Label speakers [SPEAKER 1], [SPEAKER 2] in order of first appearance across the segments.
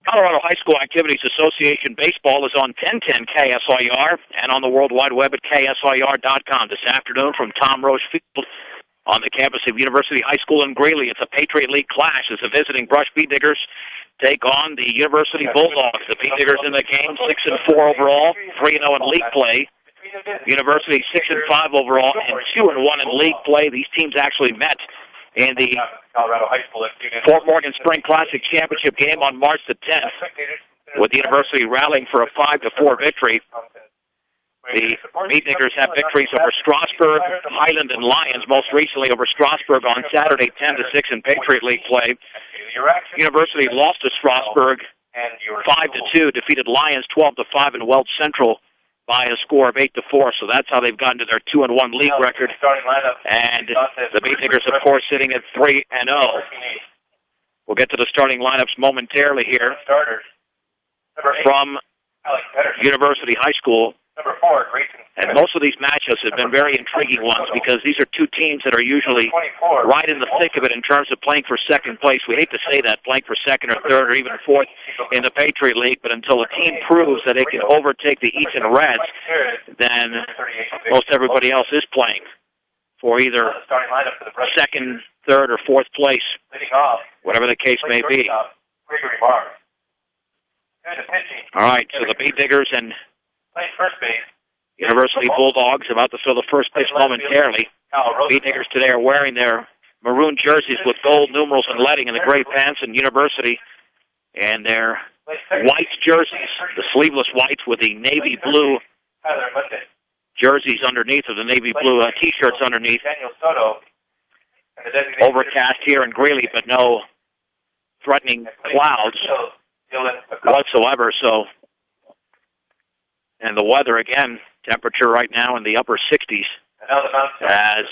[SPEAKER 1] Colorado High School Activities Association Baseball is on 1010 KSIR and on the World Wide Web at KSIR.com this afternoon from Tom Roche Field on the campus of University High School in Greeley. It's a Patriot League clash as the visiting Brush Beet Diggers take on the University Bulldogs. The Beet Diggers in the game, 6-4 overall, 3-0 in league play. University 6-5 overall and 2-1 in league play. These teams actually met in the Fort Morgan Spring Classic Championship game on March the 10th, with the University rallying for a 5-4 victory. The Beet Diggers have victories over Strasburg, Highland, and Lions, most recently over Strasburg on Saturday, 10-6 in Patriot League play. University lost to Strasburg 5-2, defeated Lions 12-5 in Welch Central by a score of 8-4, so that's how they've gotten to their 2-1 league record. And the Beet Diggers, of course, sitting at 3-0. We'll get to the starting lineups momentarily here from University High School. And most of these matchups have been very intriguing ones because these are two teams that are usually right in the thick of it in terms of playing for second place. We hate to say that, playing for second or third or even fourth in the Patriot League, but until a team proves that it can overtake the Easton Reds, then most everybody else is playing for either second, third, or fourth place, whatever the case may be. All right, so the Beet Diggers and University Bulldogs about to fill the first place momentarily. Beet Diggers today are wearing their maroon jerseys with gold numerals and leading in the gray pants, and University and their white jerseys, the sleeveless whites with the navy blue jerseys underneath, or the navy blue T-shirts underneath. Overcast here in Greeley, but no threatening clouds whatsoever, so... And the weather, again, temperature right now in the upper 60s as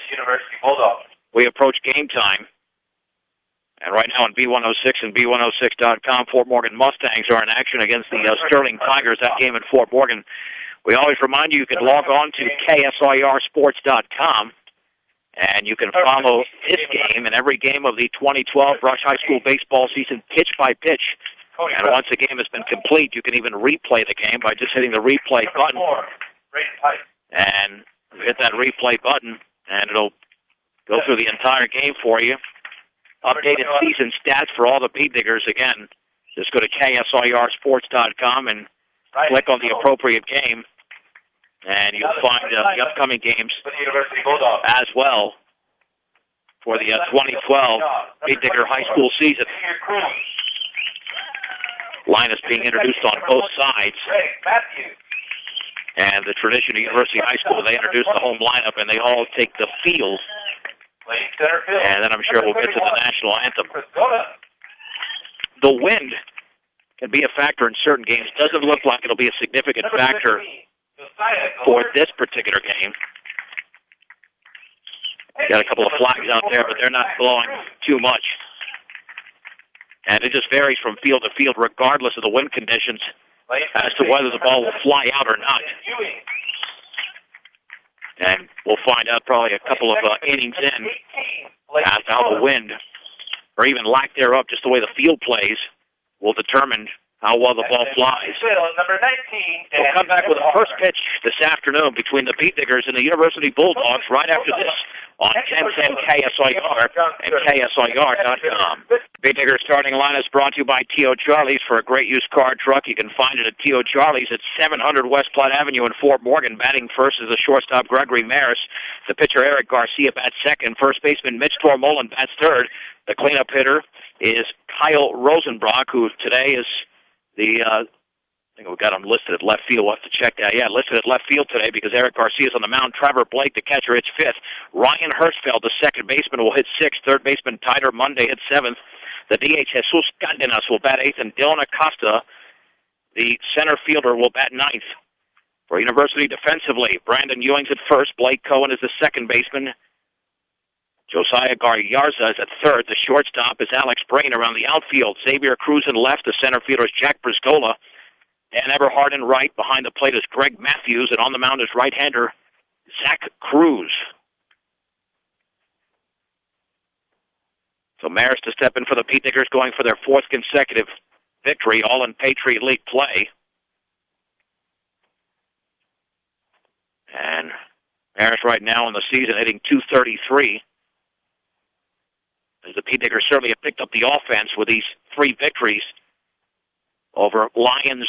[SPEAKER 1] we approach game time. And right now on B106 and B106.com, Fort Morgan Mustangs are in action against the Sterling Tigers, that game in Fort Morgan. We always remind you can log on to KSIRsports.com, and you can follow this game and every game of the 2012 Brush High School baseball season pitch by pitch. And once the game has been complete, you can even replay the game by just hitting the replay button. And hit that replay button, and it'll go through the entire game for you. Updated season stats for all the Beet Diggers. Again, just go to KSIRsports.com and click on the appropriate game, and you'll find the upcoming games as well for the 2012 Beet Digger High School season. Line is being introduced on both sides. And the tradition of University High School, they introduce the home lineup, and they all take the field. And then I'm sure we'll get to the national anthem. The wind can be a factor in certain games. Doesn't look like it'll be a significant factor for this particular game. Got a couple of flags out there, but they're not blowing too much. And it just varies from field to field regardless of the wind conditions as to whether the ball will fly out or not. And we'll find out probably a couple of innings in as to how the wind, or even lack thereof, just the way the field plays, will determine how well the ball flies. We'll come back with the first pitch this afternoon between the Beet Diggers and the University Bulldogs right after this on 1010 KSIR and KSIR.com. Beet Diggers starting line is brought to you by T.O. Charlie's. For a great used car truck, you can find it at T.O. Charlie's at 700 West Platte Avenue in Fort Morgan. Batting first is the shortstop Gregory Maris. The pitcher Eric Garcia bats second. First baseman Mitch Tormolen bats third. The cleanup hitter is Kyle Rosenbrock, who today is I think we've got him listed at left field. We'll have to check that. Yeah, listed at left field today because Eric Garcia's on the mound. Trevor Blake, the catcher, hits fifth. Ryan Hirschfeld, the second baseman, will hit sixth. Third baseman Tyler Monday hits seventh. The DH Jesus Cardenas will bat eighth, and Dylan Acosta, the center fielder, will bat ninth. For University defensively, Brandon Ewing's at first. Blake Cohen is the second baseman. Josiah Garciarza is at third. The shortstop is Alex Brain around the outfield. Xavier Cruz in left. The center fielder is Jack Briscola. Dan Eberhard in right. Behind the plate is Greg Matthews. And on the mound is right-hander Zach Cruz. So Maris to step in for the Beet Diggers, going for their fourth consecutive victory, all in Patriot League play. And Marist right now in the season hitting .233. As the P-Diggers certainly have picked up the offense with these 3 victories over Lions,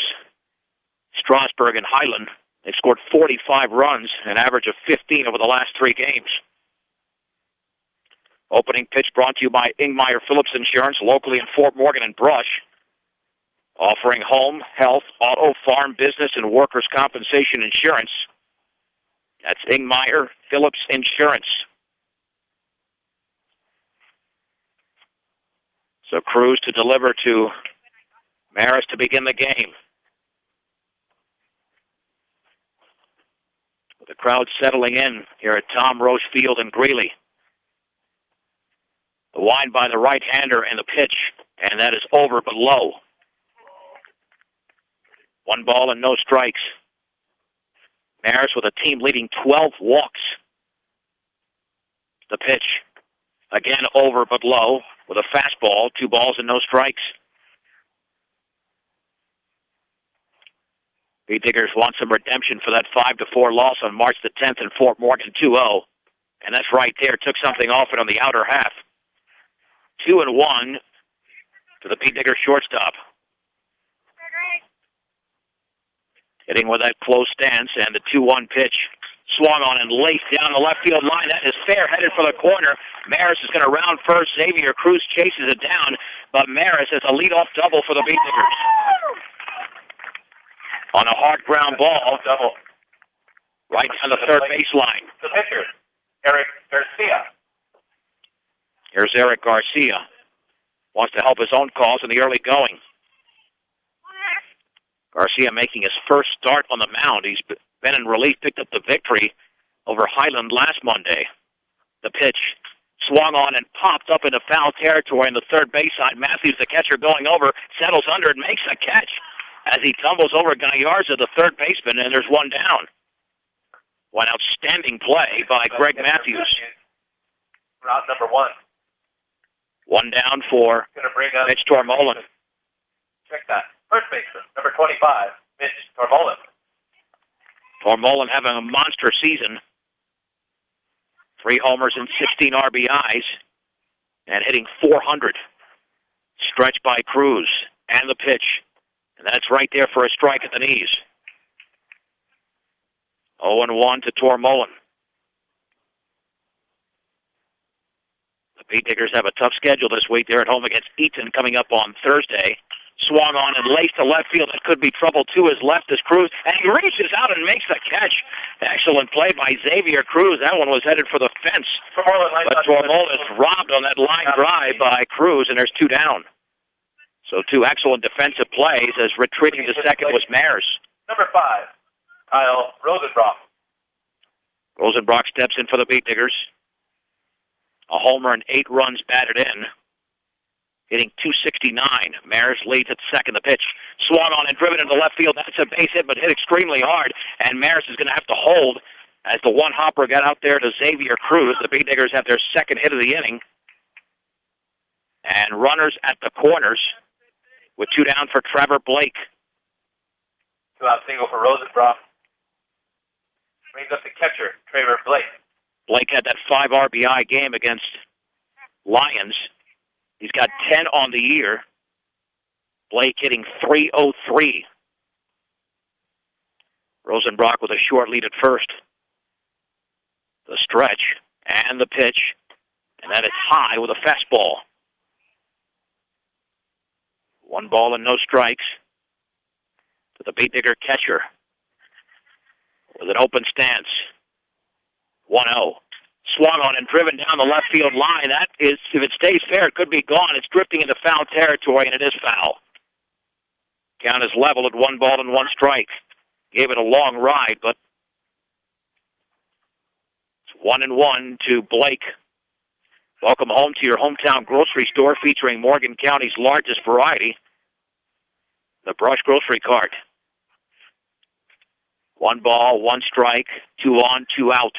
[SPEAKER 1] Strasburg, and Highland. They've scored 45 runs, an average of 15 over the last 3 games. Opening pitch brought to you by Ingmeyer Phillips Insurance, locally in Fort Morgan and Brush, offering home, health, auto, farm, business, and workers' compensation insurance. That's Ingmeyer Phillips Insurance. So Cruz to deliver to Marist to begin the game. With the crowd settling in here at Tom Roche Field in Greeley. The wind by the right-hander and the pitch, and that is over but low. 1 ball and no strikes. Marist with a team-leading 12 walks. The pitch, again over but low, with a fastball, 2 balls and no strikes. P-Diggers want some redemption for that 5-4 loss on March the 10th in Fort Morgan, 2-0. And that's right there, took something off it on the outer half. 2-1 to the P-Digger shortstop. Hitting with that close stance, and the 2-1 pitch swung on and laced down the left field line. That is fair, headed for the corner. Marist is going to round first. Xavier Cruz chases it down, but Marist has a leadoff double for the P-Diggers. On a hard ground ball, double right down the third baseline.
[SPEAKER 2] The pitcher, Eric Garcia.
[SPEAKER 1] Here's Eric Garcia. Wants to help his own cause in the early going. Garcia making his first start on the mound. He's been in relief, picked up the victory over Highland last Monday. The pitch swung on and popped up into foul territory in the third base side. Matthews, the catcher, going over, settles under and makes a catch as he tumbles over Gallarza, the third baseman, and there's 1 down. One outstanding play by Greg Matthews.
[SPEAKER 2] Route number 1.
[SPEAKER 1] 1 down for Mitch Tormolen.
[SPEAKER 2] Check that. First baseman, number 25, Mitch Tormolen.
[SPEAKER 1] Tormolen having a monster season. 3 homers and 16 RBIs. And hitting .400. Stretched by Cruz. And the pitch. And that's right there for a strike at the knees. 0-1 to Tormolen. The P-Diggers have a tough schedule this week. They're at home against Eaton coming up on Thursday. Swung on and laced to left field. That could be trouble to his left as Cruz. And he reaches out and makes the catch. Excellent play by Xavier Cruz. That one was headed for the fence. But Tormolen is robbed on that line drive by Cruz, and there's 2 down. So 2 excellent defensive plays as retreating to second was Mares.
[SPEAKER 2] Number 5, Kyle Rosenbrock.
[SPEAKER 1] Rosenbrock steps in for the P-Diggers. A homer and 8 runs batted in. Hitting .269. Maris leads at second. The pitch swung on and driven into left field. That's a base hit, but hit extremely hard. And Maris is going to have to hold as the one hopper got out there to Xavier Cruz. The P-Diggers have their second hit of the inning. And runners at the corners with 2 down for Trevor Blake.
[SPEAKER 2] 2-out single for Rosenbrock. Brings up the catcher, Trevor Blake.
[SPEAKER 1] Blake had that 5 RBI game against Lions. He's got 10 on the year. Blake hitting .303. Rosenbrock with a short lead at first. The stretch and the pitch. And that is high with a fastball. 1 ball and no strikes to the P-Digger catcher with an open stance. 1-0. Swung on and driven down the left field line. That is, if it stays fair, it could be gone. It's drifting into foul territory, and it is foul. Count is level at 1 ball and 1 strike. Gave it a long ride, but it's 1-1 to Blake. Welcome home to your hometown grocery store featuring Morgan County's largest variety, the Brush Grocery Cart. 1 ball, 1 strike, 2 on, 2 out.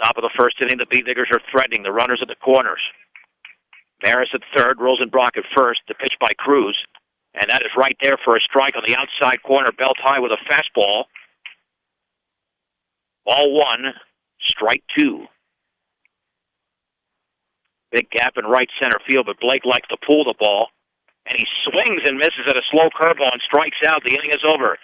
[SPEAKER 1] Top of the first inning, the P-Diggers are threatening the runners at the corners. Maris at third, Rosenbrock at first. The pitch by Cruz. And that is right there for a strike on the outside corner, belt high with a fastball. Ball one, strike two. Big gap in right center field, but Blake likes to pull the ball. And he swings and misses at a slow curveball and strikes out. The inning is over.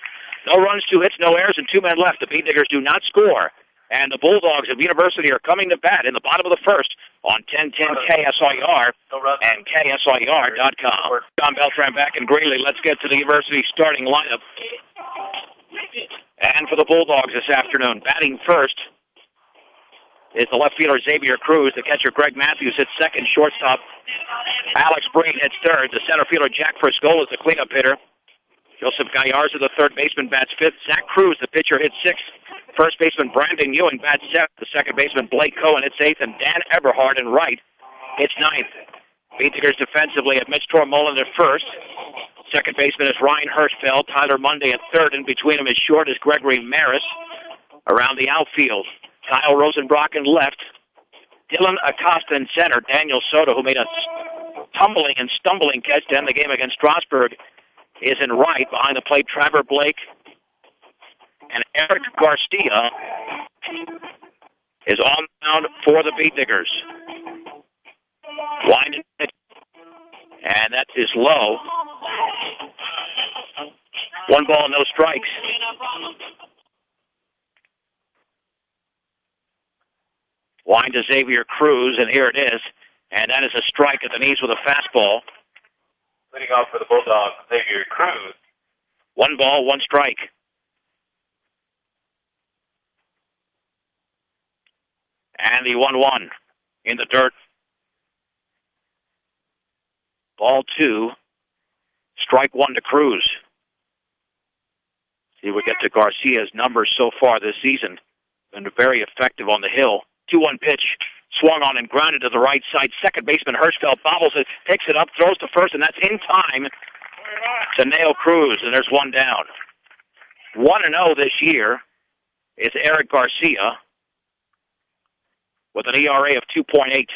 [SPEAKER 1] No runs, 2 hits, no errors, and 2 men left. The Beat Diggers do not score. And the Bulldogs of University are coming to bat in the bottom of the first on 1010 KSIR and KSIR.com. John Beltran back in Greeley. Let's get to the University starting lineup. And for the Bulldogs this afternoon, batting first is the left fielder Xavier Cruz. The catcher Greg Matthews hits second. Shortstop Alex Breen hits third. The center fielder Jack Friscola is the cleanup hitter. Joseph Gallarza, the third baseman, bats fifth. Zach Cruz, the pitcher, hits sixth. First baseman Brandon Ewing bats seventh. The second baseman Blake Cohen hits eighth. And Dan Eberhard in right hits ninth. Beat Diggers defensively have Mitch Tormolin at first. Second baseman is Ryan Hirschfeld. Tyler Monday at third. And between them is short is Gregory Maris. Around the outfield, Kyle Rosenbrock in left. Dylan Acosta in center. Daniel Soto, who made a tumbling and stumbling catch to end the game against Strasburg, is in right. Behind the plate, Trevor Blake. And Eric Garcia is on the mound for the Beat Diggers. Winding it. And that is low. 1 ball, no strikes. Wind to Xavier Cruz, and here it is. And that is a strike at the knees with a fastball.
[SPEAKER 2] Leading off for the Bulldogs, Xavier Cruz.
[SPEAKER 1] 1 ball, 1 strike. And the 1-1 in the dirt. Ball 2, strike 1 to Cruz. See, we get to Garcia's numbers so far this season. Been very effective on the hill. 2-1 pitch, swung on and grounded to the right side. Second baseman Hirschfeld bobbles it, picks it up, throws to first, and that's in time to nail Cruz, and there's 1 down. 1-0 this year is Eric Garcia with an ERA of 2.8.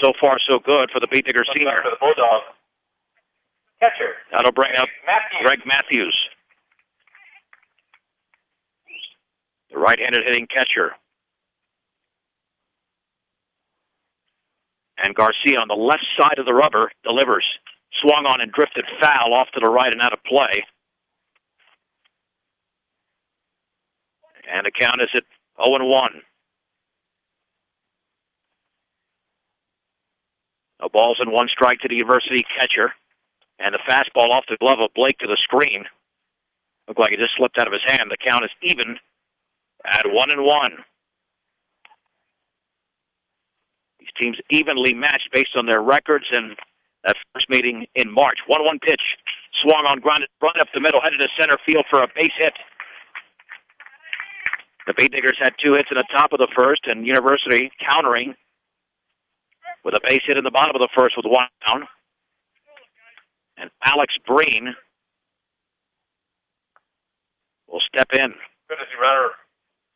[SPEAKER 1] So far, so good for the Beat Digger senior.
[SPEAKER 2] For the Bulldogs. Catcher.
[SPEAKER 1] That'll bring up Greg Matthews, the right-handed hitting catcher. And Garcia on the left side of the rubber delivers. Swung on and drifted foul off to the right and out of play. And the count is at 0-1. No balls and 1 strike to the University catcher. And the fastball off the glove of Blake to the screen. Looked like it just slipped out of his hand. The count is even at 1-1. These teams evenly matched based on their records and that first meeting in March. 1-1 pitch. Swung on, grounded, run up the middle, headed to center field for a base hit. The Beat Diggers had 2 hits in the top of the first, and University countering with a base hit in the bottom of the first with 1 down. And Alex Breen will step in.
[SPEAKER 2] Courtesy runner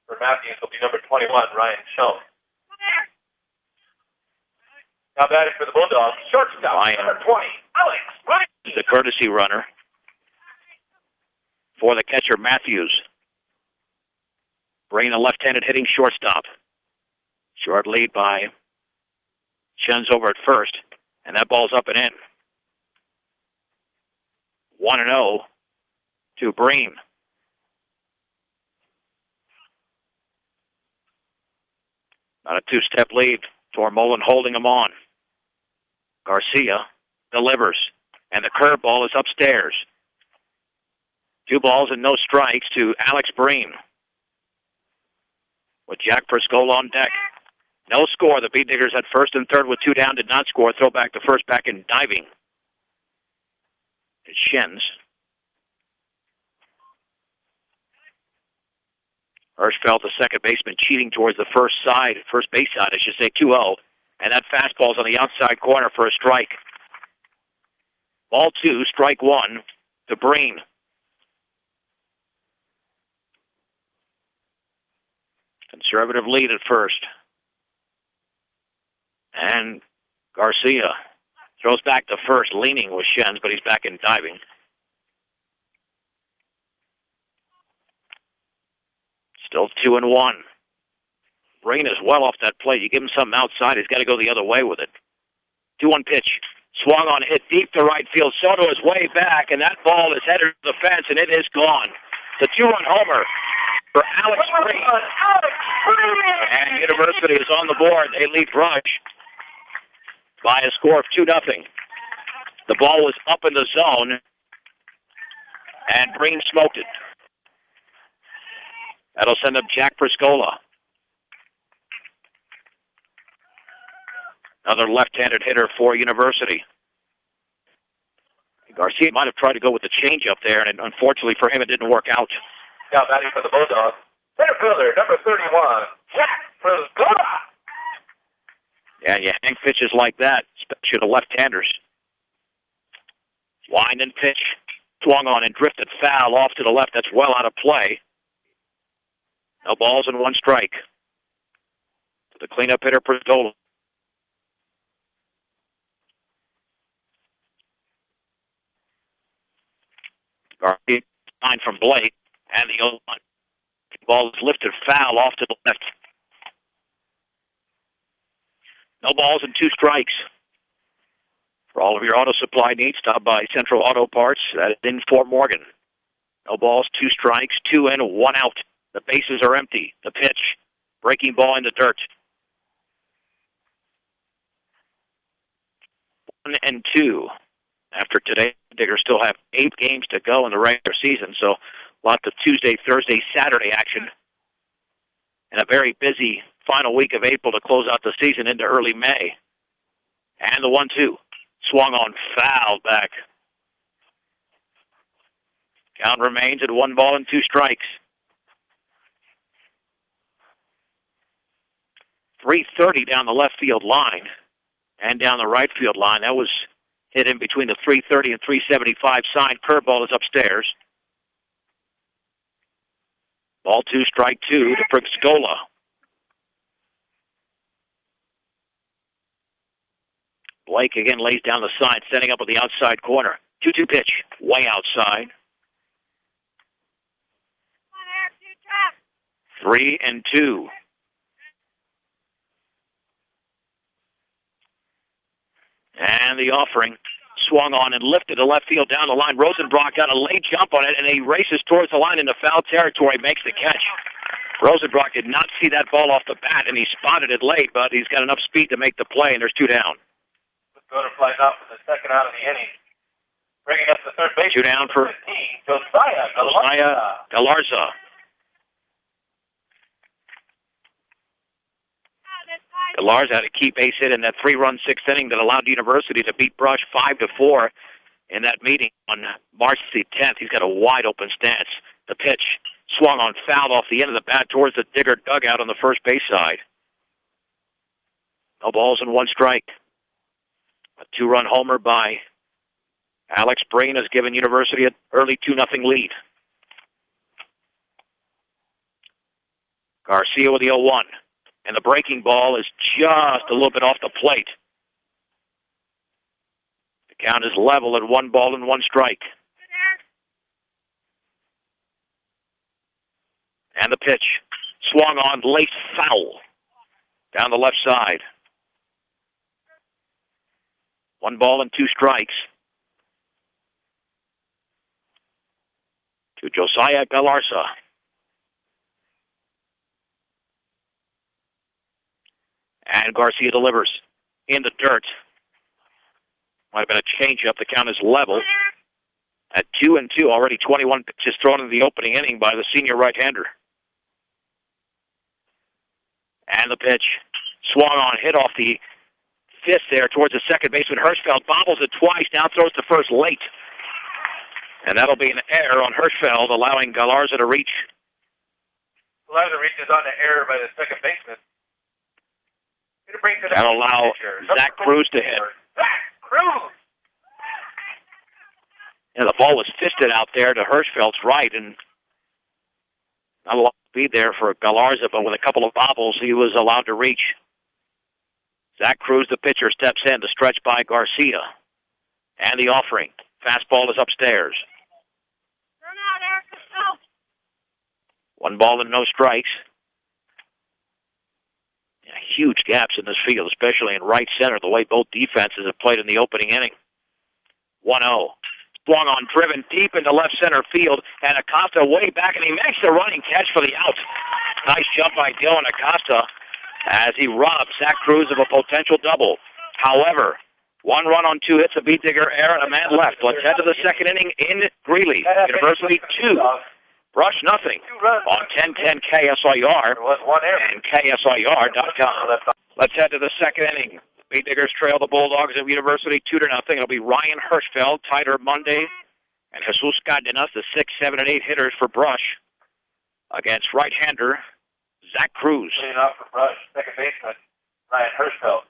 [SPEAKER 2] for Matthews will be number 21, Ryan Schultz. Now batting for the Bulldogs, shortstop, number 20, Alex Breen.
[SPEAKER 1] The courtesy runner for the catcher Matthews. Breen, a left-handed hitting shortstop. Short lead by Shen's over at first, and that ball's up and in. 1-0 to Breen. Not a 2-step lead. Tormolin holding him on. Garcia delivers, and the curveball is upstairs. 2 balls and no strikes to Alex Breen. With Jack Friscola on deck. No score. The Beat Diggers at first and third with 2 down, did not score. Throw back to first, back in diving. It's Shins. Hirschfeld, the second baseman, cheating towards the first base side, I should say, 2-0. And that fastball's on the outside corner for a strike. Ball 2, strike 1 to Breen. Conservative lead at first. And Garcia Throws back to first, leaning with Shens, but he's back in diving. Still 2-1. Rain is well off that plate. You give him something outside, he's got to go the other way with it. 2-1 pitch. Swung on, hit deep to right field. Soto is way back, and that ball is headed to the fence, and it is gone. The 2-run homer for Alex Breen. And University is on the board. They lead Brush by a score of 2-0. The ball was up in the zone, and Breen smoked it. That'll send up Jack Priscola. Another left-handed hitter for University. Garcia might have tried to go with the changeup there, and unfortunately for him, it didn't work out.
[SPEAKER 2] Now batting for the Bulldogs, center fielder, number 31, Jack Priscola.
[SPEAKER 1] Yeah, you hang pitches like that, especially the left-handers. Wind and pitch, swung on and drifted foul off to the left. That's well out of play. No balls and 1 strike. The cleanup hitter, Priscola. Garcia line from Blake, and the 0-1. Ball is lifted foul off to the left. No balls and 2 strikes. For all of your auto supply needs, stop by Central Auto Parts. That is in Fort Morgan. No balls, 2 strikes, 2 in, 1 out. The bases are empty. The pitch, breaking ball in the dirt. 1-2. After today, Diggers still have 8 games to go in the regular season, so lots of Tuesday, Thursday, Saturday action. And a very busy final week of April to close out the season into early May. And the 1-2. Swung on, foul back. Count remains at 1 ball and 2 strikes. 330 down the left field line and down the right field line. That was hit in between the 330 and 375 sign. Curveball is upstairs. Ball 2, strike 2 to Priscola. Blake again lays down the side, setting up at the outside corner. 2-2 pitch, way outside. 3-2. And the offering swung on and lifted to left field down the line. Rosenbrock got a late jump on it, and he races towards the line into foul territory, makes the catch. Rosenbrock did not see that ball off the bat, and he spotted it late, but he's got enough speed to make the play, and there's 2 down.
[SPEAKER 2] Going to fly out for the second out of the inning. Bringing up the third base.
[SPEAKER 1] 2 down for
[SPEAKER 2] 15, Josiah
[SPEAKER 1] Galarza. Galarza had a key base hit in that 3-run 6th inning that allowed University to beat Brush 5-4 in that meeting on March the 10th. He's got a wide open stance. The pitch swung on, fouled off the end of the bat towards the Digger dugout on the first base side. No balls and 1 strike. A 2-run homer by Alex Breen has given University an early 2-0 lead. Garcia with the 0-1. And the breaking ball is just a little bit off the plate. The count is level at 1 ball and 1 strike. And the pitch swung on, laced foul down the left side. 1 ball and 2 strikes to Josiah Galarza. And Garcia delivers in the dirt. Might have been a changeup. The count is level at 2-2. Already 21 pitches thrown in the opening inning by the senior right-hander. And the pitch swung on, hit off the fist there towards the second baseman. Hirschfeld bobbles it twice, now throws to first late. And that'll be an error on Hirschfeld, allowing Galarza to reach.
[SPEAKER 2] Galarza reaches on the error by the second baseman.
[SPEAKER 1] That'll allow Zach Cruz to hit.
[SPEAKER 2] Zach Cruz!
[SPEAKER 1] And the ball was fisted out there to Hirschfeld's right, and not a lot of speed there for Galarza, but with a couple of bobbles, he was allowed to reach. Zach Cruz, the pitcher, steps in to stretch by Garcia. And the offering. Fastball is upstairs. One ball and no strikes. Yeah, huge gaps in this field, especially in right center, the way both defenses have played in the opening inning. 1-0. Swung on, driven deep into left center field, and Acosta way back, and he makes the running catch for the out. Nice jump by Dylan Acosta as he robs Zach Cruz of a potential double. However, 1 run on 2 hits, a beat digger error, and a man left. Let's head to the second inning in Greeley. University 2, Brush nothing on 1010 KSIR and KSIR.com. Let's head to the second inning. Beat Diggers trail the Bulldogs of University 2-0. It'll be Ryan Hirschfeld, Tyler Monday, and Jesus Cardenas, the 6, 7, and 8 hitters for Brush, against right-hander Zach Cruz.
[SPEAKER 2] Leading off for Brush, second baseman, Ryan Hirschfeld.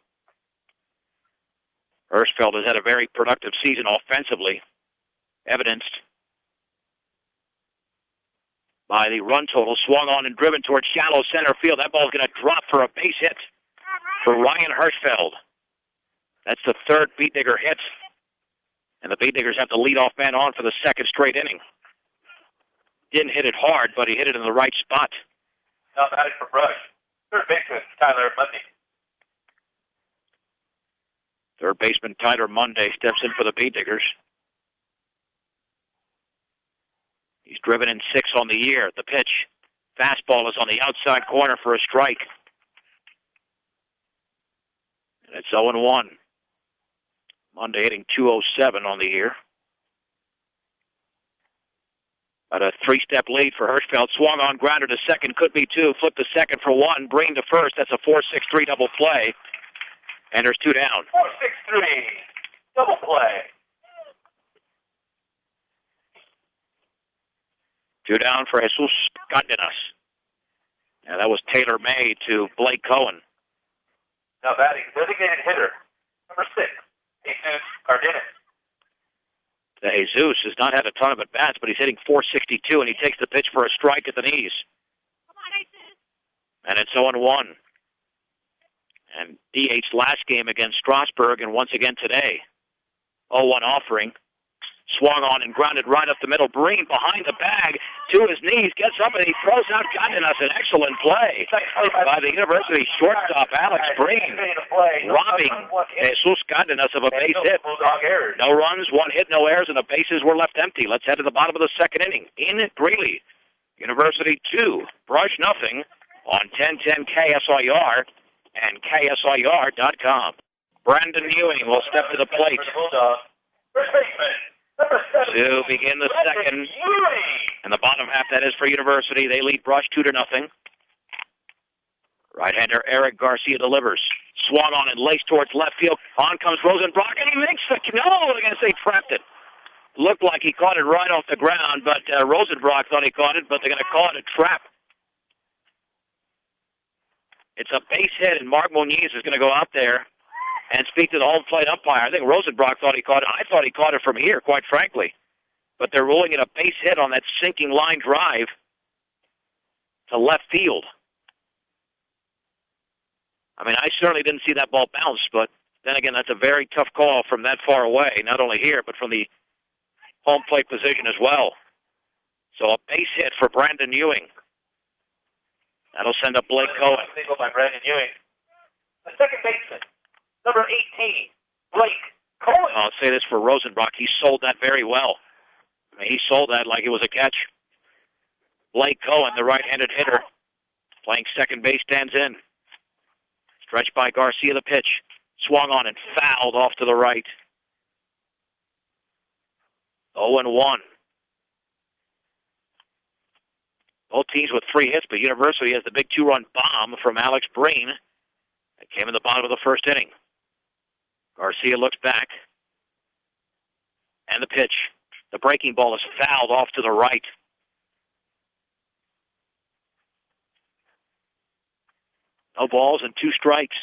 [SPEAKER 1] Hirschfeld has had a very productive season offensively, evidenced by the run total. Swung on and driven towards shallow center field. That ball's going to drop for a base hit for Ryan Hirschfeld. That's the third Beat Digger hit. And the Beat Diggers have the leadoff man on for the second straight inning. Didn't hit it hard, but he hit it in the right spot.
[SPEAKER 2] Now batting for Brush. Third baseman, Tyler Monday.
[SPEAKER 1] Third baseman Tyler Monday steps in for the Beat Diggers. He's driven in 6 on the year. The pitch. Fastball is on the outside corner for a strike. And it's 0-1. Monday hitting .207 on the year. At a 3-step lead for Hirschfeld. Swung on, grounder to second, could be 2. Flip to second for 1. Breen to first. That's a 4-6-3 double play. And there's 2 down.
[SPEAKER 2] 4-6-3 double play.
[SPEAKER 1] 2 down for Jesus Cardenas. And that was Taylor May to Blake Cohen.
[SPEAKER 2] Now batting, designated hitter, number 6, Jesus Cardenas.
[SPEAKER 1] Jesus has not had a ton of at-bats, but he's hitting .462, and he takes the pitch for a strike at the knees. And it's 0-1. And DH's last game against Strasburg, and once again today. 0-1 offering. Swung on and grounded right up the middle. Breen behind the bag to his knees, gets up and he throws out Cardenas. An excellent play by the University shortstop Alex Breen, robbing Jesus Cardenas of a base hit. No runs, 1 hit, no errors, and the bases were left empty. Let's head to the bottom of the second inning in Greeley. University 2, Brush nothing on 1010 KSIR and KSIR.com. Brandon Ewing will step to the plate to begin the second. And the bottom half, that is for University. They lead Brush 2-0. Right-hander Eric Garcia delivers. Swung on and laced towards left field. On comes Rosenbrock, and he makes the... No, they're going to say trapped it. Looked like he caught it right off the ground, but Rosenbrock thought he caught it, but they're going to call it a trap. It's a base hit, and Mark Moniz is going to go out there and speak to the home plate umpire. I think Rosenbrock thought he caught it. I thought he caught it from here, quite frankly. But they're ruling it a base hit on that sinking line drive to left field. I mean, I certainly didn't see that ball bounce, but then again, that's a very tough call from that far away, not only here, but from the home plate position as well. So a base hit for Brandon Ewing. That'll send up Blake Cohen.
[SPEAKER 2] Single by Brandon Ewing. The second baseman, number 18, Blake Cohen.
[SPEAKER 1] I'll say this for Rosenbrock. He sold that very well. I mean, he sold that like it was a catch. Blake Cohen, the right-handed hitter, playing second base, stands in. Stretched by Garcia, the pitch. Swung on and fouled off to the right. 0-1. Both teams with 3 hits, but University has the big 2-run bomb from Alex Breen. That came in the bottom of the first inning. Garcia looks back. And the pitch. The breaking ball is fouled off to the right. No balls and 2 strikes.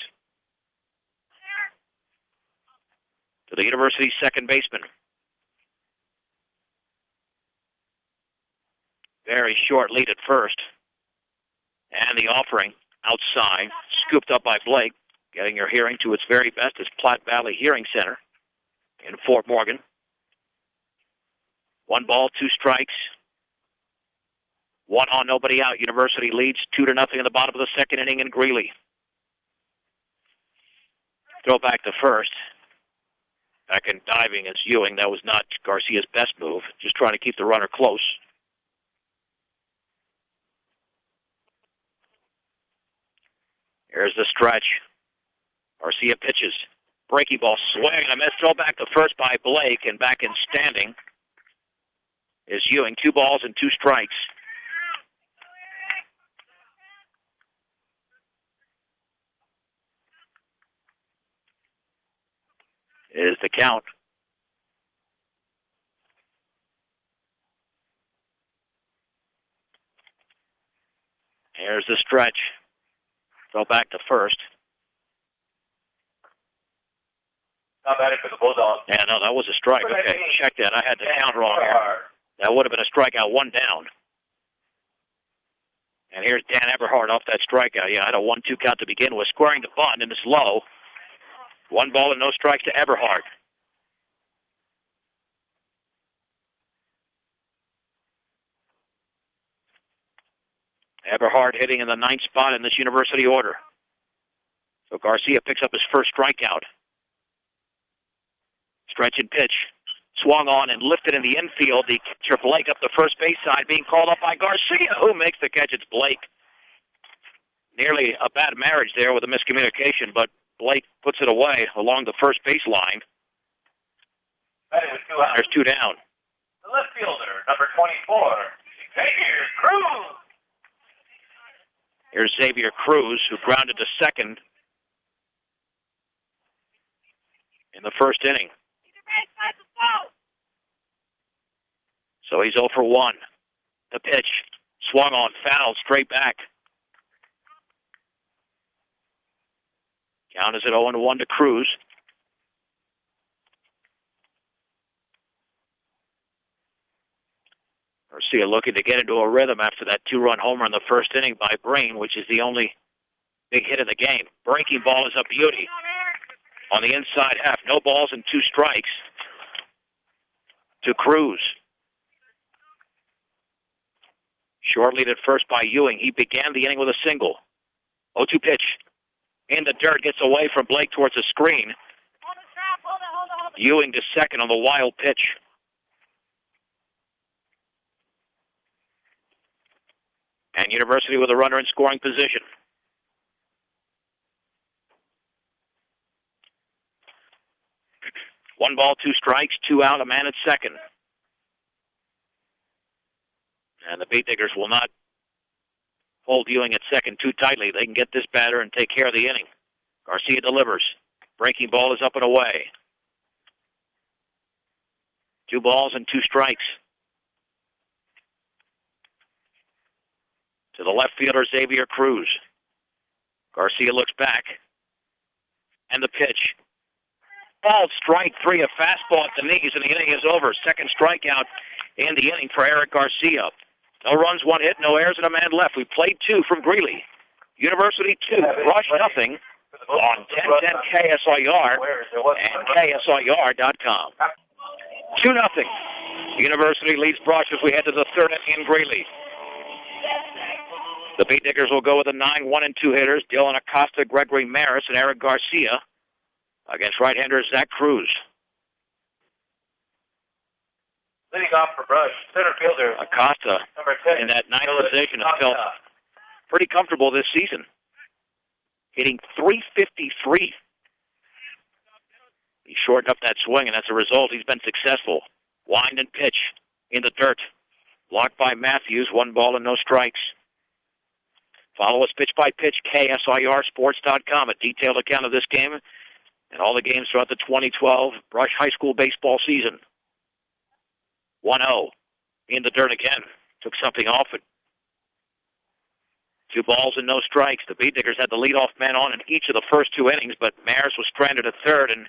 [SPEAKER 1] To the University second baseman. Very short lead at first. And the offering outside, scooped up by Blake. Getting your hearing to its very best is Platte Valley Hearing Center in Fort Morgan. 1 ball, 2 strikes. 1 on, nobody out. University leads 2-0 in the bottom of the second inning in Greeley. Throw back to first. Back in diving is Ewing. That was not Garcia's best move. Just trying to keep the runner close. Here's the stretch. Garcia pitches. Breaking ball, swing and a miss. Throw back to first by Blake, and back in standing is Ewing. 2 balls and 2 strikes. Is the count. Here's the stretch. Throw back to first.
[SPEAKER 2] Not bad for the Bulldogs.
[SPEAKER 1] Yeah, no, that was a strike. Okay, check that. I had the count wrong here. That would have been a strikeout, 1 down. And here's Dan Eberhard off that strikeout. Yeah, I had a 1-2 count to begin with. Squaring the bunt, and it's low. 1 ball and no strikes to Eberhard. Eberhard hitting in the 9th spot in this University order. So Garcia picks up his first strikeout. Stretch and pitch. Swung on and lifted in the infield. The catcher Blake up the first base side, being called up by Garcia. Who makes the catch? It's Blake. Nearly a bad marriage there with a miscommunication, but Blake puts it away along the first base line. There's 2 down.
[SPEAKER 2] The left fielder, number 24, Xavier Cruz.
[SPEAKER 1] Here's Xavier Cruz, who grounded to second in the first inning. So he's 0 for 1. The pitch, swung on, foul, straight back. Count is at 0-1 to Cruz. Garcia looking to get into a rhythm after that 2-run homer in the first inning by Brain, which is the only big hit of the game. Breaking ball is a beauty. On the inside half, no balls and 2 strikes to Cruz. Short lead at first by Ewing. He began the inning with a single. 0-2 pitch. In the dirt, gets away from Blake towards the screen. Ewing to second on the wild pitch. And University with a runner in scoring position. One ball, 2 strikes, 2 out, a man at second. And the Beat Diggers will not hold Ewing at second too tightly. They can get this batter and take care of the inning. Garcia delivers. Breaking ball is up and away. 2 balls and 2 strikes. To the left fielder, Xavier Cruz. Garcia looks back. And the pitch. Ball, strike 3, a fastball at the knees, and the inning is over. Second strikeout in the inning for Eric Garcia. No runs, 1 hit, no errors, and a man left. We played 2 from Greeley. University 2, Brush nothing on 1010 KSIR and KSIR.com. 2-0. University leads Brush as we head to the third inning in Greeley. The Beat Diggers will go with the 9 1-2 hitters, Dylan Acosta, Gregory Maris, and Eric Garcia, against right-hander Zach Cruz.
[SPEAKER 2] Leading off for Brush, center fielder
[SPEAKER 1] Acosta,
[SPEAKER 2] number 10,
[SPEAKER 1] in that 9th position, has felt pretty comfortable this season, hitting .353. He shortened up that swing, and as a result, he's been successful. Wind and pitch in the dirt. Blocked by Matthews, 1 ball and no strikes. Follow us pitch by pitch, KSIRsports.com, a detailed account of this game and all the games throughout the 2012 Brush High School baseball season. 1-0 in the dirt again. Took something off it. 2 balls and no strikes. The Beat Diggers had the leadoff man on in each of the first 2 innings, but Maris was stranded at third, and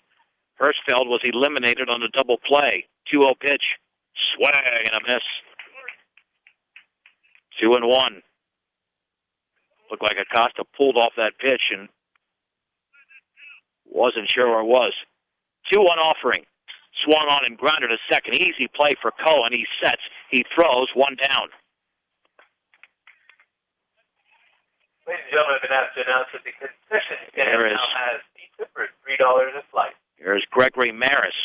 [SPEAKER 1] Hirschfeld was eliminated on a double play. 2-0 pitch. Swing and a miss. 2-1. Looked like Acosta pulled off that pitch and Wasn't sure where it was. 2-1 offering. Swung on and grounded a second. Easy play for Cohen. He sets. He throws. 1 down.
[SPEAKER 2] Ladies and gentlemen, I've been asked to announce that the concession stand
[SPEAKER 1] There is-
[SPEAKER 2] now has pizza for $3 a slice.
[SPEAKER 1] Here's Gregory Maris.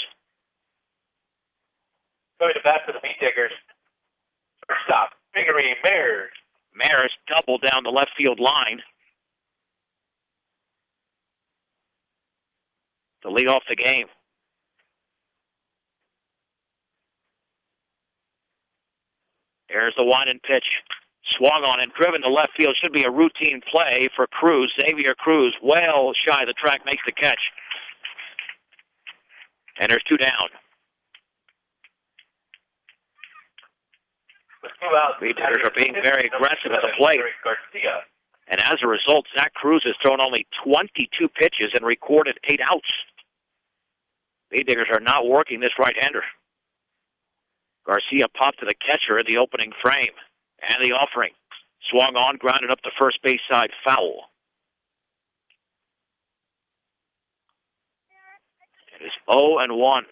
[SPEAKER 2] Going to bat for the Meat Diggers. First stop, Gregory Maris.
[SPEAKER 1] Maris doubled down the left field line to lead off the game. There's the wind and pitch. Swung on and driven to left field. Should be a routine play for Cruz. Xavier Cruz, well shy of the track, makes the catch. And there's 2 down.
[SPEAKER 2] With 2 outs,
[SPEAKER 1] Meat Diggers are being very aggressive at the plate.
[SPEAKER 2] Garcia.
[SPEAKER 1] And as a result, Zach Cruz has thrown only 22 pitches and recorded 8 outs. Meat Diggers are not working this right-hander. Garcia popped to the catcher in the opening frame. And the offering. Swung on, grounded up the first base side, foul. It is 0-1.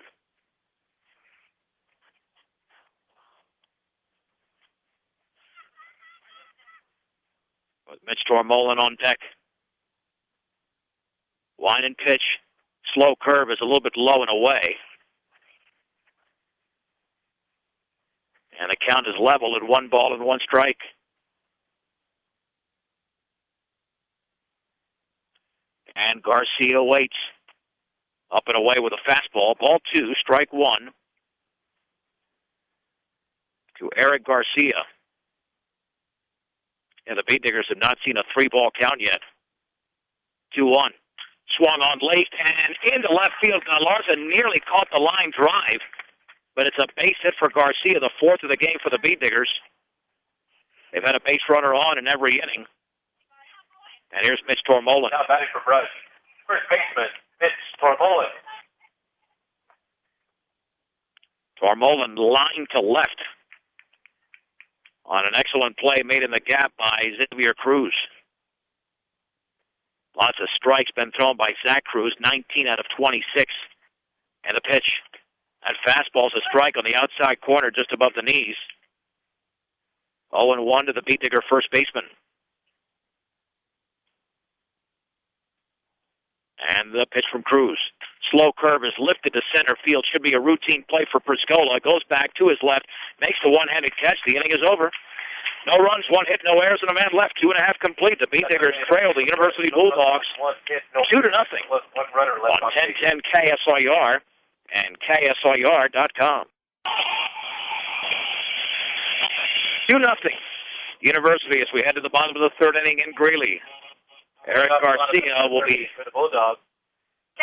[SPEAKER 1] With Mitch Tormolen on deck. Line and pitch. Slow curve is a little bit low and away. And the count is level at 1 ball and 1 strike. And Garcia waits. Up and away with a fastball. Ball 2, strike 1. To Eric Garcia. And the Meat Diggers have not seen a 3-ball count yet. 2-1. Swung on late and into left field. Now Larson nearly caught the line drive. But it's a base hit for Garcia, the 4th of the game for the Meat Diggers. They've had a base runner on in every inning. And here's Mitch Tormolen.
[SPEAKER 2] Now batting for Brush. First baseman, Mitch Tormolen.
[SPEAKER 1] Tormolen lined to left on an excellent play made in the gap by Xavier Cruz. Lots of strikes been thrown by Zach Cruz, 19 out of 26. And the pitch. That fastball's a strike on the outside corner just above the knees. 0-1 to the Meat Digger first baseman. And the pitch from Cruz. Slow curve is lifted to center field. Should be a routine play for Priscola. Goes back to his left. Makes the one-handed catch. The inning is over. No runs, 1 hit, no errors, and a man left. 2.5 complete. The Meat Diggers trail the University Bulldogs 2-0
[SPEAKER 2] One runner left
[SPEAKER 1] on 1010 KSIR and KSIR.com. 2-0. University as we head to the bottom of the 3rd inning in Greeley. Eric Garcia will be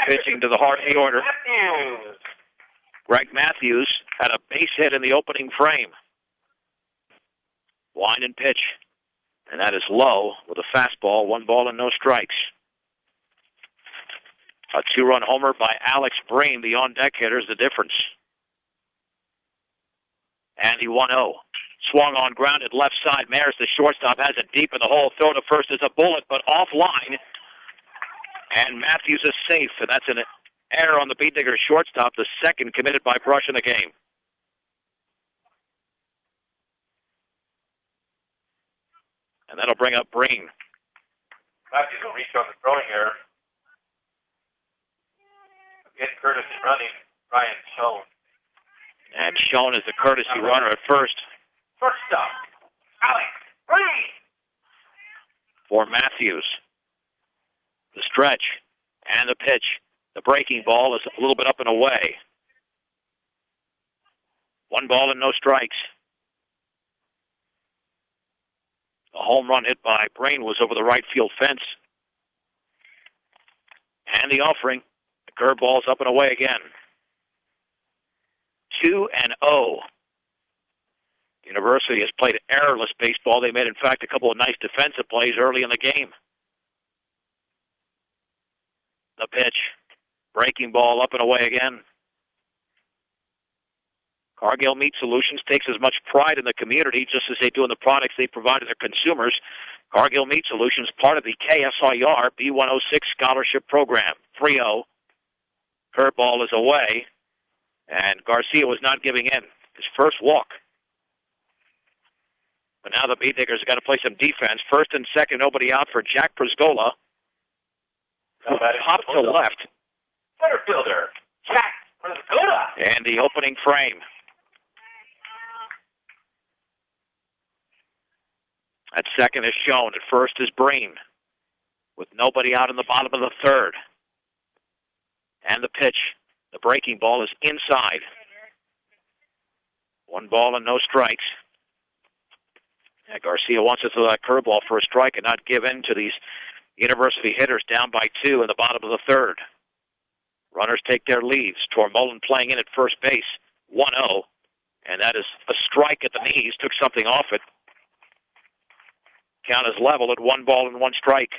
[SPEAKER 1] pitching to the heart of the order. Greg Matthews had a base hit in the opening frame. Wind and pitch. And that is low with a fastball, 1 ball and no strikes. A 2-run homer by Alex Breen, the on-deck hitter, is the difference. And he 1-0. Swung on, grounded left side. Maris, the shortstop, has it deep in the hole. Throw to first is a bullet, but offline. And Matthews is safe, and that's an error on the Meat Digger shortstop, the 2nd committed by Brush in the game. And that'll bring up Breen.
[SPEAKER 2] Matthews will reach on the throwing error. Again, Curtis is running. Ryan Schoen.
[SPEAKER 1] And Schoen is the courtesy runner at first.
[SPEAKER 2] First stop, Alex Breen.
[SPEAKER 1] For Matthews. The stretch and the pitch. The breaking ball is a little bit up and away. 1 ball and no strikes. The home run hit by Breen was over the right field fence. And the offering. The curveball's up and away again. 2-0. University has played errorless baseball. They made, in fact, a couple of nice defensive plays early in the game. The pitch. Breaking ball up and away again. Cargill Meat Solutions takes as much pride in the community just as they do in the products they provide to their consumers. Cargill Meat Solutions, part of the KSIR B106 Scholarship Program. 3-0. Curveball is away, and Garcia was not giving in. His first walk. But now the Beat Diggers have got to play some defense. First and second, nobody out for Jack Brzgola. Pop to left.
[SPEAKER 2] Center fielder, Jack Brzgola.
[SPEAKER 1] And the opening frame. At second is shown. At first is Breen. With nobody out in the bottom of the third. And the pitch. The breaking ball is inside. 1 ball and no strikes. Yeah, Garcia wants to throw that curveball for a strike and not give in to these University hitters down by 2 in the bottom of the third. Runners take their leaves. Tormolen playing in at first base. 1-0. And that is a strike at the knees. Took something off it. Count is level at 1 ball and 1 strike.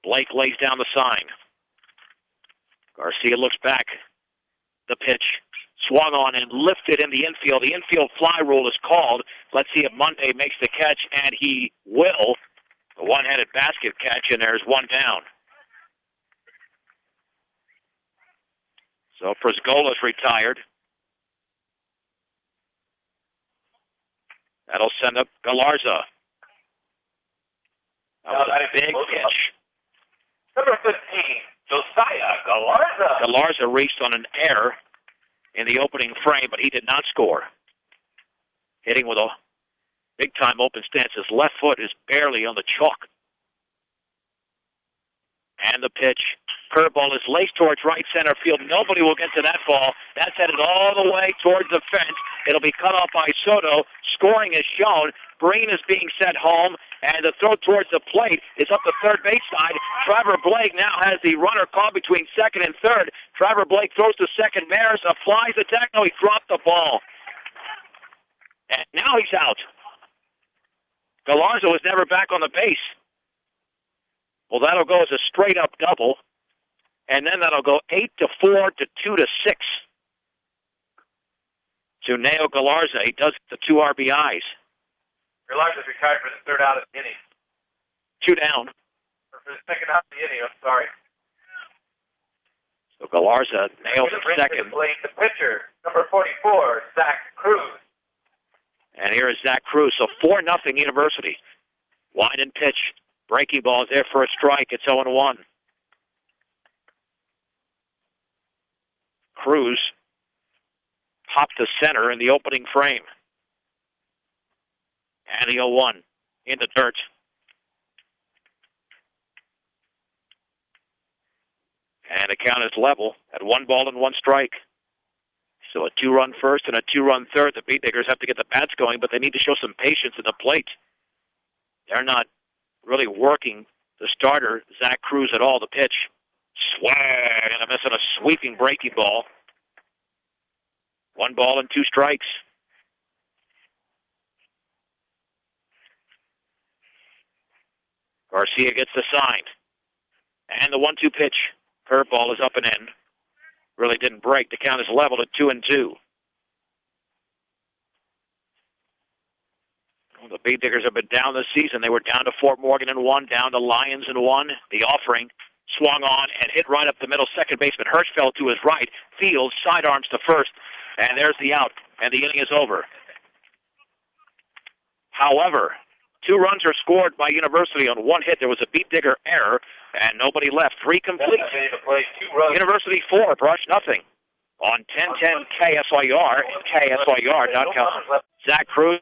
[SPEAKER 1] Blake lays down the sign. Garcia looks back. The pitch swung on and lifted in the infield. The infield fly rule is called. Let's see if Monday makes the catch, and he will. The one-handed basket catch, and there's 1 down. So Brzgola's retired. That'll send up Galarza. That was a big pitch.
[SPEAKER 2] Number 15, Josiah Galarza.
[SPEAKER 1] Galarza reached on an error in the opening frame, but he did not score. Hitting with a big-time open stance. His left foot is barely on the chalk. And the pitch. Curveball is laced towards right center field. Nobody will get to that ball. That's headed all the way towards the fence. It'll be cut off by Soto. Scoring is shown. Breen is being sent home, and the throw towards the plate is up the third base side. Trevor Blake now has the runner caught between second and third. Trevor Blake throws to second. Maris flies attack. No, he dropped the ball. And now he's out. Galarza was never back on the base. Well, that'll go as a straight-up double, and then that'll go 8-4 to 2-6 to Neo Galarza. He does the 2 RBIs.
[SPEAKER 2] Galarza's retired for the third out of the inning.
[SPEAKER 1] 2 down.
[SPEAKER 2] Or for the second out of the inning, I'm sorry.
[SPEAKER 1] So Galarza nails it second.
[SPEAKER 2] The pitcher, number 44, Zach Cruz.
[SPEAKER 1] And here is Zach Cruz. So 4-0 University. Wide and pitch. Breaking ball is there for a strike. It's 0-1. Cruz popped to center in the opening frame. And the 0-1 in the dirt. And the count is level at 1 ball and 1 strike. So a 2-run first and a 2-run third. The Beat Diggers have to get the bats going, but they need to show some patience at the plate. They're not really working the starter, Zach Cruz, at all. The pitch. Swag, and a miss on a sweeping breaking ball. 1 ball and 2 strikes. Garcia gets the sign. And the 1-2 pitch. Curveball is up and in. Really didn't break. The count is leveled at 2-2. The Beat Diggers have been down this season. They were down to Fort Morgan in 1, down to Lions in 1. The offering swung on and hit right up the middle. Second baseman Hirschfeld to his right. Fields sidearms to first. And there's the out. And the inning is over. However, 2 runs are scored by University on 1 hit. There was a Beat Digger error, and nobody left. 3 complete. University 4, Brush nothing. On 1010 KSIR and KSIR.com. Zach Cruz,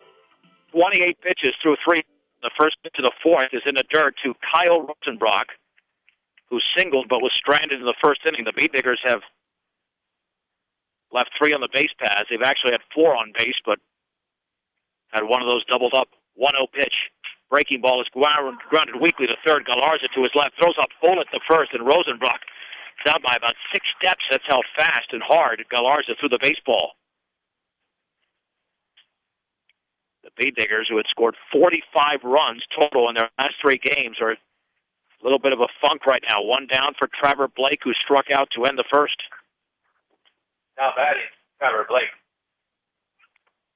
[SPEAKER 1] 28 pitches through 3. The first pitch to the 4th is in the dirt to Kyle Rosenbrock, who singled but was stranded in the first inning. The Beat Diggers have left 3 on the base paths. They've actually had 4 on base, but had one of those doubled up. 1-0 pitch. Breaking ball is grounded weakly to third. Galarza to his left. Throws up bullet to first, and Rosenbrock is out by about 6 steps. That's how fast and hard Galarza threw the baseball. The Beat Diggers, who had scored 45 runs total in their last 3 games, are a little bit of a funk right now. 1 down for Trevor Blake, who struck out to end the first.
[SPEAKER 2] Now batting, Trevor Blake.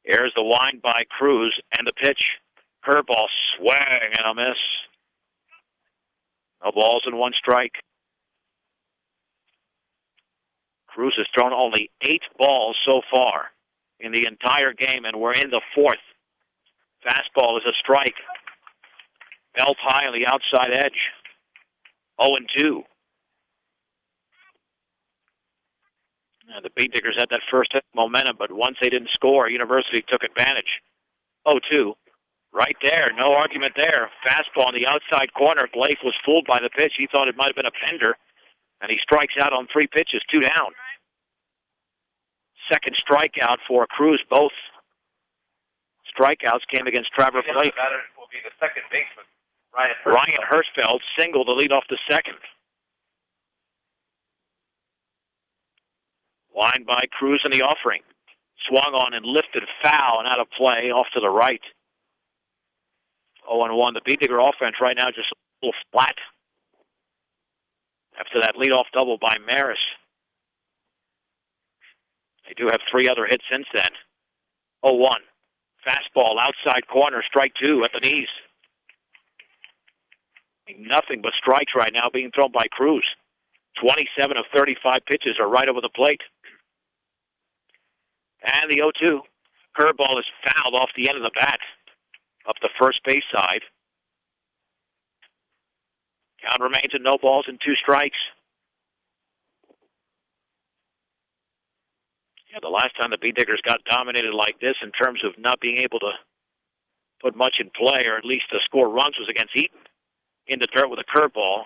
[SPEAKER 1] Here's the wind by Cruz and the pitch. Curveball, swing and a miss. No balls and one strike. Cruz has thrown only 8 balls so far in the entire game, and we're in the 4th. Fastball is a strike. Belt high on the outside edge. 0-2. The Beet Diggers had that first momentum, but once they didn't score, University took advantage. 0-2. Right there, no argument there. Fastball on the outside corner. Blake was fooled by the pitch. He thought it might have been a bender, and he strikes out on 3 pitches, 2 down. Second strikeout for Cruz. Both strikeouts came against Trevor Blake.
[SPEAKER 2] The batter will be the second baseman,
[SPEAKER 1] Ryan Hirschfeld singled to lead off the second. Line by Cruz in the offering. Swung on and lifted foul and out of play off to the right. 0-1. The Beet Digger offense right now just a little flat after that leadoff double by Maris. They do have 3 other hits since then. 0-1. Fastball outside corner, strike 2 at the knees. Nothing but strikes right now being thrown by Cruz. 27 of 35 pitches are right over the plate. And the 0-2. Curveball is fouled off the end of the bat up the first base side. Count remains at no balls and 2 strikes. Yeah, the last time the Beet Diggers got dominated like this in terms of not being able to put much in play, or at least to score runs, was against Eaton in the dirt with a curveball.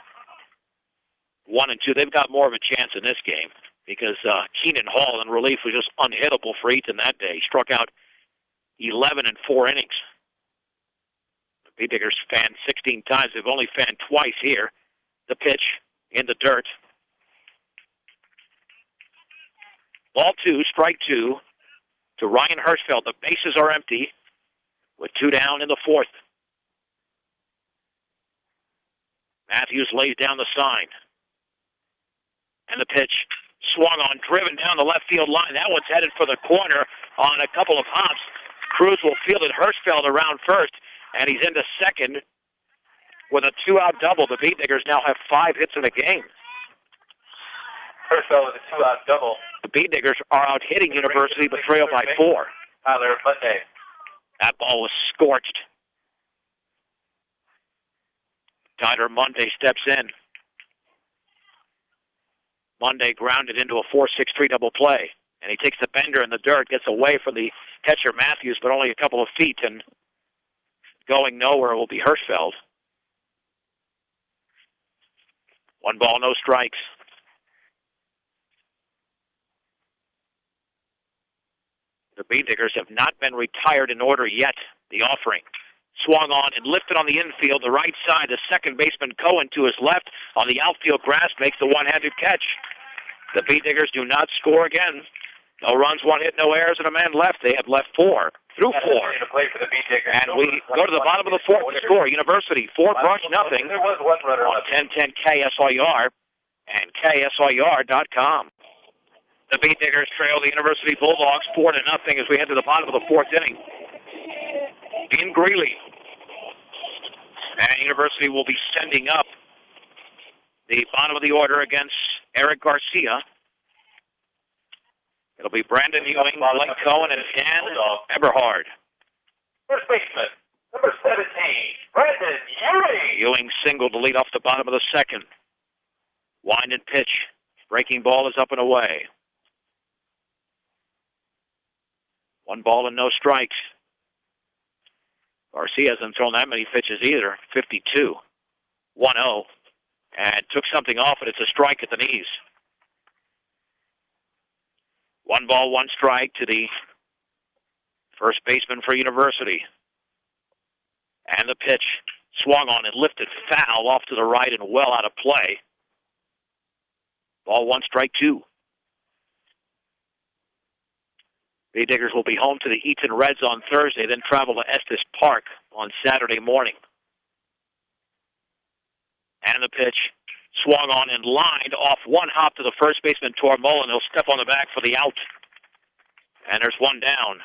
[SPEAKER 1] 1-2. They've got more of a chance in this game because Keenan Hall in relief was just unhittable for Eaton that day. He struck out 11 in 4 innings. The Beet Diggers fanned 16 times. They've only fanned twice here. The pitch in the dirt. Ball 2, strike 2 to Ryan Hirschfeld. The bases are empty with 2 down in the 4th. Matthews lays down the sign. And the pitch swung on, driven down the left field line. That one's headed for the corner on a couple of hops. Cruz will field it. Hirschfeld around first, and he's into second with a 2-out double. The Beet Diggers now have 5 hits in the game.
[SPEAKER 2] Hirschfeld with a 2-out double.
[SPEAKER 1] The Beet Diggers are out hitting University, but trail by 4.
[SPEAKER 2] Tyler Monday.
[SPEAKER 1] That ball was scorched. Tyler Monday steps in. Monday grounded into a 4-6-3 double play. And he takes the bender in the dirt, gets away from the catcher Matthews, but only a couple of feet, and going nowhere will be Hirschfeld. 1 ball, no strikes. The Beet Diggers have not been retired in order yet. The offering. Swung on and lifted on the infield, the right side. The second baseman, Cohen, to his left on the outfield grass, makes the one-handed catch. The Beet Diggers do not score again. No runs, 1 hit, no errors, and a man left. They have left 4 through 4. And we go to the bottom of the 4th to score. University 4 Brush nothing on 1010 KSIR and KSIR.com. The Beet Diggers trail the University Bulldogs 4-0 as we head to the bottom of the 4th inning. In Greeley. And University will be sending up the bottom of the order against Eric Garcia. It'll be Brandon Ewing, Blake Cohen, and Dan Eberhard.
[SPEAKER 2] First baseman, number 17, Brandon Ewing.
[SPEAKER 1] Ewing singled to lead off the bottom of the 2nd. Wind and pitch. Breaking ball is up and away. 1 ball and no strikes. Garcia hasn't thrown that many pitches either. 52. 1-0. And took something off, and it's a strike at the knees. 1 ball, 1 strike to the first baseman for University. And the pitch swung on and lifted foul off to the right and well out of play. Ball 1, strike 2. Beet Diggers will be home to the Eaton Reds on Thursday, then travel to Estes Park on Saturday morning. And the pitch swung on and lined off 1 hop to the first baseman, Tor Mullen. He'll step on the back for the out. And there's 1 down.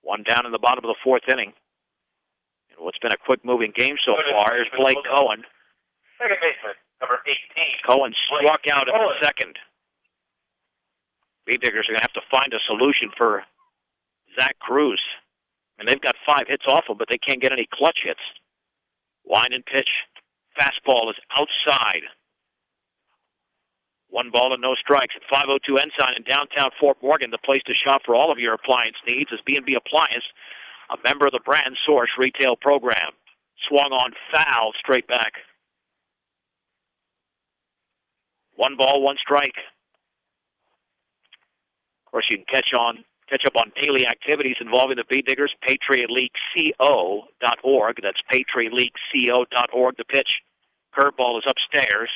[SPEAKER 1] One down in the bottom of the fourth inning. And what's been a quick-moving game so far is Blake Cohen.
[SPEAKER 2] Second baseman, number 18.
[SPEAKER 1] Cohen struck out in the second. Beediggers are going to have to find a solution for Zach Cruz. And they've got 5 hits off him, but they can't get any clutch hits. Line and pitch. Fastball is outside. 1 ball and no strikes at 502 Ensign in downtown Fort Morgan. The place to shop for all of your appliance needs is B&B Appliance, a member of the Brand Source retail program. Swung on foul, straight back. 1 ball, 1 strike. Of course, you can catch up on daily activities involving the Beediggers, PatriotLeagueCO.org. That's PatriotLeagueCO.org. The pitch, curveball is upstairs.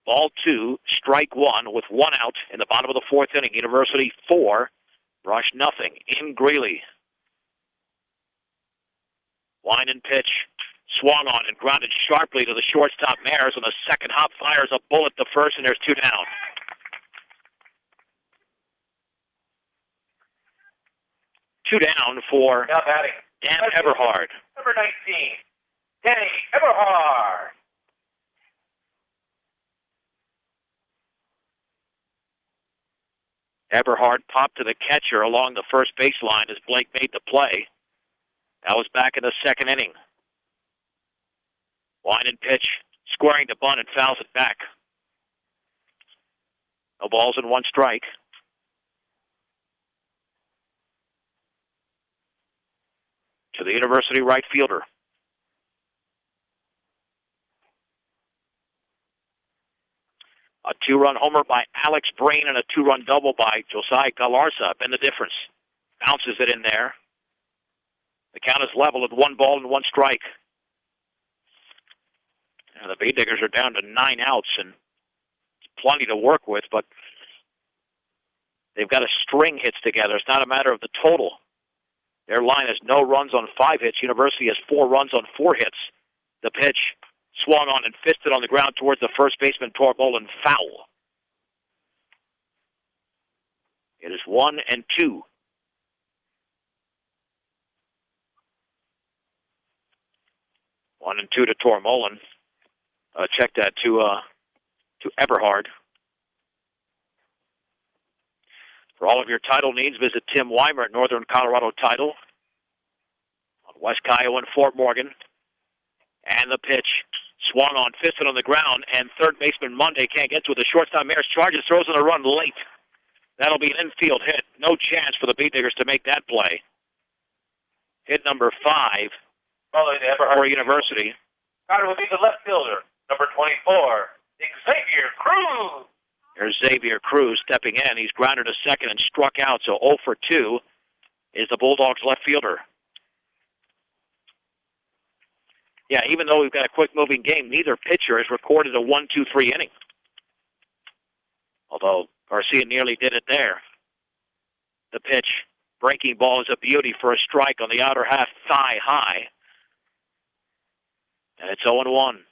[SPEAKER 1] Ball 2, strike 1 with 1 out in the bottom of the fourth inning. University 4, Brush nothing in Greeley. Line and pitch, swung on and grounded sharply to the shortstop Mares, and the second hop fires a bullet to first, and there's 2 down. Two down for Dan Eberhard.
[SPEAKER 2] Number 19, Danny Eberhard.
[SPEAKER 1] Eberhard popped to the catcher along the first baseline as Blake made the play. That was back in the second inning. Line and pitch, squaring the bunt and fouls it back. No balls and 1 strike. To the University right fielder. A 2-run homer by Alex Brain and a 2-run double by Josiah Galarza. Been the difference. Bounces it in there. The count is level at 1 ball and 1 strike. Now the Beediggers are down to 9 outs and plenty to work with, but they've got to string hits together. It's not a matter of the total. Their line has no runs on 5 hits. University has 4 runs on 4 hits. The pitch swung on and fisted on the ground towards the first baseman, Torbolen, foul. It is 1-2. One and 2 to Tormolen. Check that to Eberhard. For all of your title needs, visit Tim Weimer at Northern Colorado Title on West Kiowa and Fort Morgan. And the pitch swung on, fisted on the ground, and third baseman Monday can't get to it. The shortstop Maris charges, throws in a run late. That'll be an infield hit. No chance for the Beediggers to make that play. Hit number 5 for University.
[SPEAKER 2] Carter will be the left fielder, number 24, Xavier Cruz.
[SPEAKER 1] There's Xavier Cruz stepping in. He's grounded to second and struck out, so 0 for 2 is the Bulldogs left fielder. Yeah, even though we've got a quick-moving game, neither pitcher has recorded a 1-2-3 inning. Although Garcia nearly did it there. The pitch, breaking ball is a beauty for a strike on the outer half, thigh high. And it's 0-1.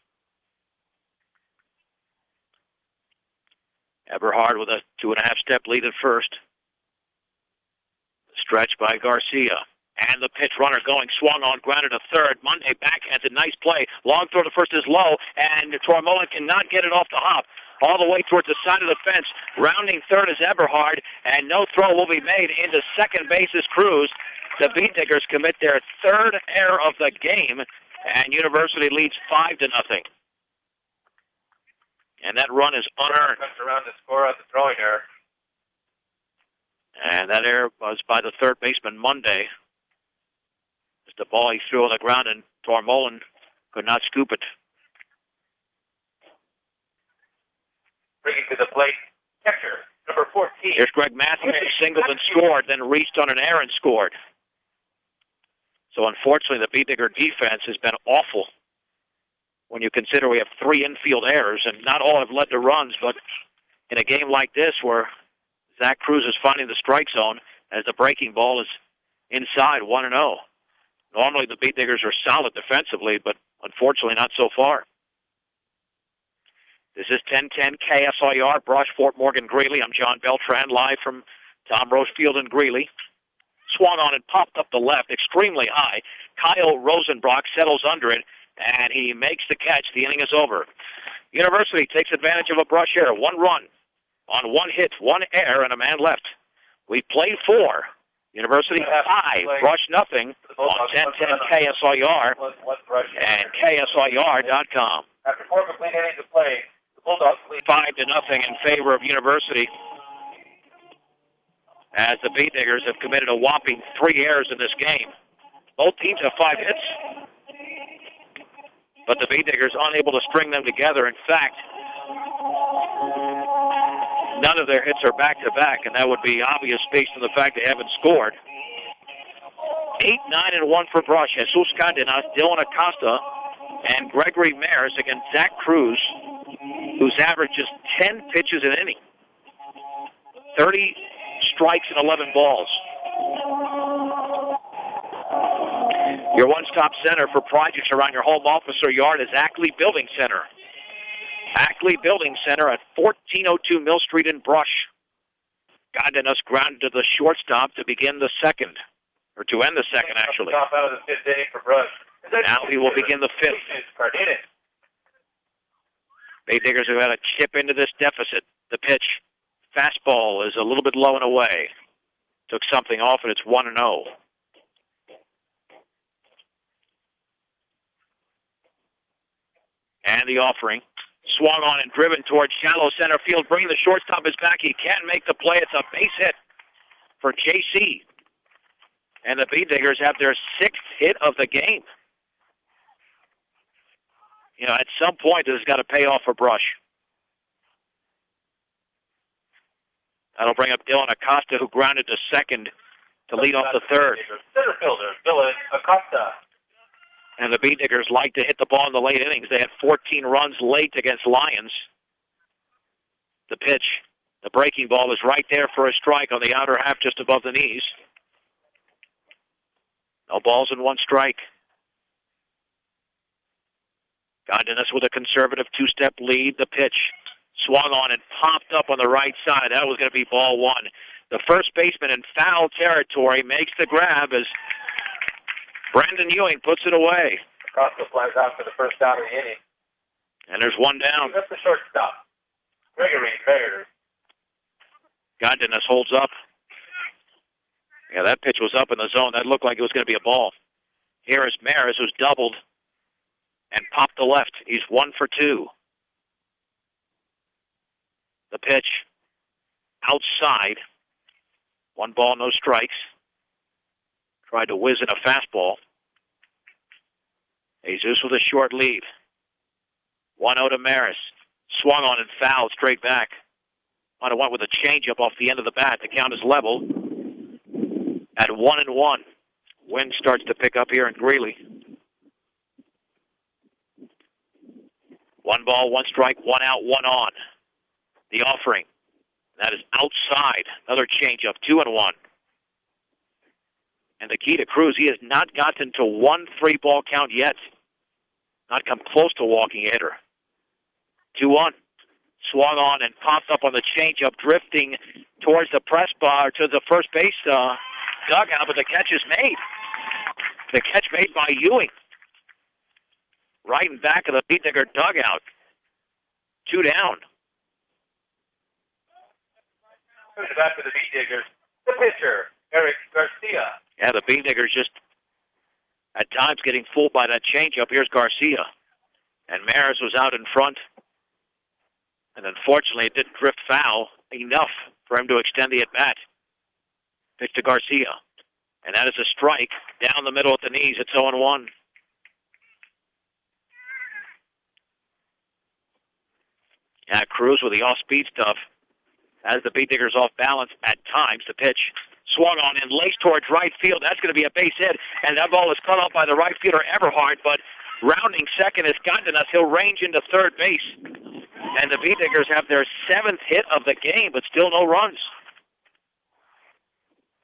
[SPEAKER 1] Eberhard with a 2.5-step lead at first. Stretch by Garcia. And the pitch runner going, swung on, grounded to third. Monday backhands a nice play. Long throw to first is low, and Tormolen cannot get it off the hop. All the way towards the side of the fence. Rounding third is Eberhard, and no throw will be made into second base is Cruz. The Beediggers commit their third error of the game, and University leads 5-0. And that run is unearned.
[SPEAKER 2] Around the score of the throwing error.
[SPEAKER 1] And that error was by the third baseman Monday. It's the ball he threw on the ground, and Tormolen could not scoop it.
[SPEAKER 2] Bringing to the plate, catcher, number 14.
[SPEAKER 1] Here's Greg Matthews, who singled and scored, then reached on an error and scored. So unfortunately, the Beedigger defense has been awful when you consider we have 3 infield errors, and not all have led to runs, but in a game like this where Zach Cruz is finding the strike zone as the breaking ball is inside 1-0. Normally the Beediggers are solid defensively, but unfortunately not so far. This is 1010 KSIR, Brush, Fort Morgan, Greeley. I'm John Beltran, live from Tom Roche Field in Greeley. swung on and popped up the left extremely high. Kyle Rosenbrock settles under it, and he makes the catch. The inning is over. University takes advantage of a brush error. 1 run on 1 hit, 1 error, and a man left. We played 4. University 5, Brush nothing on 1010 KSIR and KSIR.com.
[SPEAKER 2] After 4 complete innings of play, the Bulldogs lead
[SPEAKER 1] 5-0 in favor of University, as the Beat Diggers have committed a whopping 3 errors in this game. Both teams have 5 hits, but the Beat Diggers unable to string them together. In fact, none of their hits are back-to-back, and that would be obvious based on the fact they haven't scored. 8, 9, and 1 for Brush. Jesus Cardenas, Dylan Acosta, and Gregory Mares against Zach Cruz, whose average is 10 pitches an inning. 30 strikes and 11 balls. Your one-stop center for projects around your home office or yard is Ackley Building Center. Ackley Building Center at 1402 Mill Street in Brush. Cardenas grounded to the shortstop to begin the second, or to end the second, actually.
[SPEAKER 2] Top out of the 5th inning for Brush.
[SPEAKER 1] Now he will begin the 5th.
[SPEAKER 2] Cardenas.
[SPEAKER 1] Bay Diggers have had to chip into this deficit. The pitch, fastball, is a little bit low and away. Took something off, and it's 1-0. And the offering. Swung on and driven towards shallow center field. Bringing the shortstop is back. He can't make the play. It's a base hit for JC. And the Beat Diggers have their 6th hit of the game. You know, at some point, this has got to pay off for Brush. That'll bring up Dylan Acosta, who grounded to second to lead off the 3rd.
[SPEAKER 2] Center fielder, Dylan Acosta.
[SPEAKER 1] And the Beat Diggers like to hit the ball in the late innings. They had 14 runs late against Lions. The pitch, the breaking ball is right there for a strike on the outer half just above the knees. No balls and 1 strike. Cardenas with a conservative 2-step lead. The pitch swung on and popped up on the right side. That was going to be ball 1. The first baseman in foul territory makes the grab as Brandon Ewing puts it away.
[SPEAKER 2] Acosta flies out for the first out of the inning.
[SPEAKER 1] And there's 1 down.
[SPEAKER 2] That's the shortstop. Gregory Mares.
[SPEAKER 1] Cardenas holds up. Yeah, that pitch was up in the zone. That looked like it was going to be a ball. Here is Mares, who's doubled and popped the left. He's 1 for 2. The pitch outside. 1 ball, no strikes. Tried to whiz in a fastball. Jesus with a short lead. 1-0 to Maris. Swung on and fouled straight back. Might have went with a changeup off the end of the bat. The count is level at 1-1. Wind starts to pick up here in Greeley. 1 ball, 1 strike, 1 out, 1 on. The offering. That is outside. Another changeup, 2-1. And the key to Cruz, he has not gotten to 1 3-ball count yet. Not come close to walking a hitter. 2-1. Swung on and popped up on the changeup, drifting towards the press bar to the first base dugout, but the catch is made. The catch made by Ewing. Right in back of the Beat Digger dugout. 2 down.
[SPEAKER 2] Back to the Beat Diggers. The pitcher, Eric Garcia.
[SPEAKER 1] Yeah, the Beat Diggers just at times getting fooled by that changeup. Here's Garcia. And Maris was out in front. And unfortunately, it didn't drift foul enough for him to extend the at-bat. Pitch to Garcia. And that is a strike down the middle at the knees. It's 0-1. Yeah, Cruz with the off-speed stuff. As the Beat Diggers off balance at times. The pitch swung on and laced towards right field. That's going to be a base hit. And that ball is cut off by the right fielder, Everhart. But rounding second is Cardenas. He'll range into third base. And the Beat Diggers have their 7th hit of the game, but still no runs.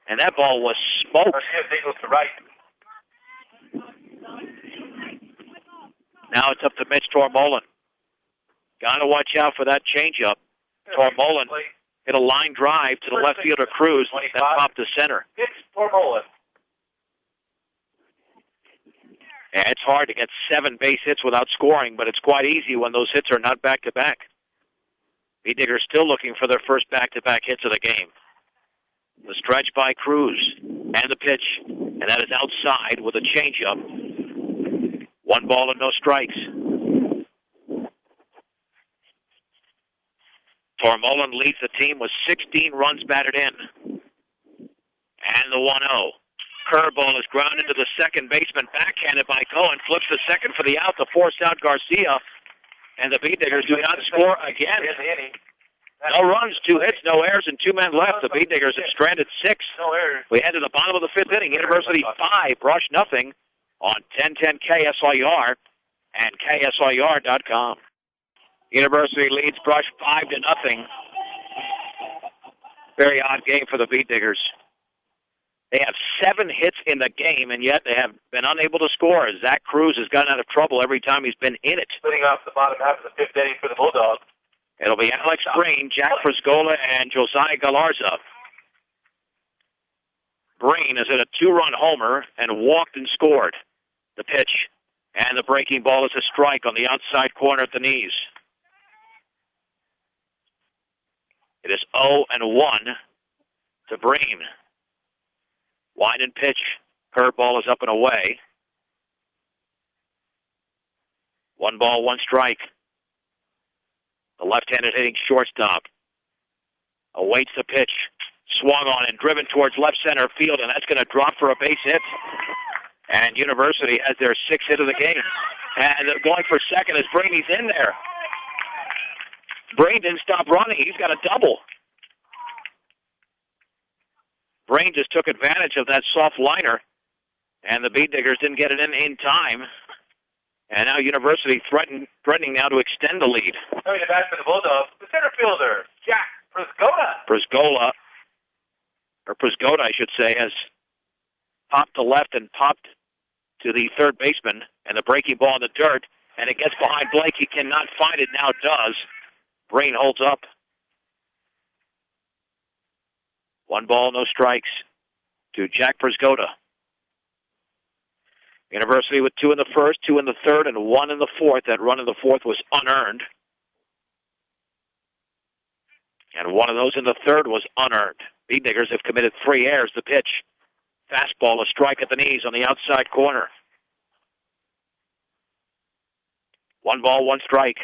[SPEAKER 1] And that ball was smoked.
[SPEAKER 2] Garcia singles to right.
[SPEAKER 1] Now it's up to Mitch Tormolen. Got to watch out for that changeup. Tormolen hit a line drive to the left fielder Cruz that popped to center.
[SPEAKER 2] Pitch Tormolen.
[SPEAKER 1] And it's hard to get 7 base hits without scoring, but it's quite easy when those hits are not back-to-back. B-Diggers still looking for their first back-to-back hits of the game. The stretch by Cruz and the pitch, and that is outside with a changeup. 1 ball and no strikes. Tormolen leads the team with 16 runs batted in. And the 1-0. Curveball is grounded to the second baseman, backhanded by Cohen, flips the second for the out to force out Garcia, and the B-Diggers do not score again. No runs, 2 hits, no errors, and 2 men left. The B-Diggers have stranded 6.
[SPEAKER 2] No errors.
[SPEAKER 1] We head to the bottom of the 5th inning. University 5, Brush nothing on 1010 KSYR and KSYR.com. University leads Brush 5-0. Very odd game for the B-Diggers. They have 7 hits in the game, and yet they have been unable to score. Zach Cruz has gotten out of trouble every time he's been in it.
[SPEAKER 2] Splitting off the bottom half of the 5th inning for the Bulldogs.
[SPEAKER 1] It'll be Alex Breen, Jack Friscola, and Josiah Galarza. Breen has hit a 2-run homer and walked and scored. The pitch and the breaking ball is a strike on the outside corner at the knees. It is 0-1 to Breen. Wide and pitch. Curveball is up and away. 1 ball, 1 strike. The left-handed hitting shortstop awaits the pitch. Swung on and driven towards left center field, and that's going to drop for a base hit. And University has their 6th hit of the game. And they're going for second as Breen. He's in there. Breen didn't stop running. He's got a double. Breen just took advantage of that soft liner, and the B-Diggers didn't get it in time. And now University threatening now to extend the lead.
[SPEAKER 2] Coming back for the Bulldogs, the center fielder, Jack Prisgola.
[SPEAKER 1] Prisgola, I should say, has popped to left and popped to the third baseman, and the breaking ball in the dirt, and it gets behind Blake. He cannot find it, now it does. Breen holds up. 1 ball, no strikes to Jack Prisgola. University with 2 in the first, 2 in the third, and 1 in the fourth. That run in the fourth was unearned. And 1 of those in the third was unearned. B-Diggers have committed 3 errors. The pitch. Fastball, a strike at the knees on the outside corner. 1 ball, 1 strike.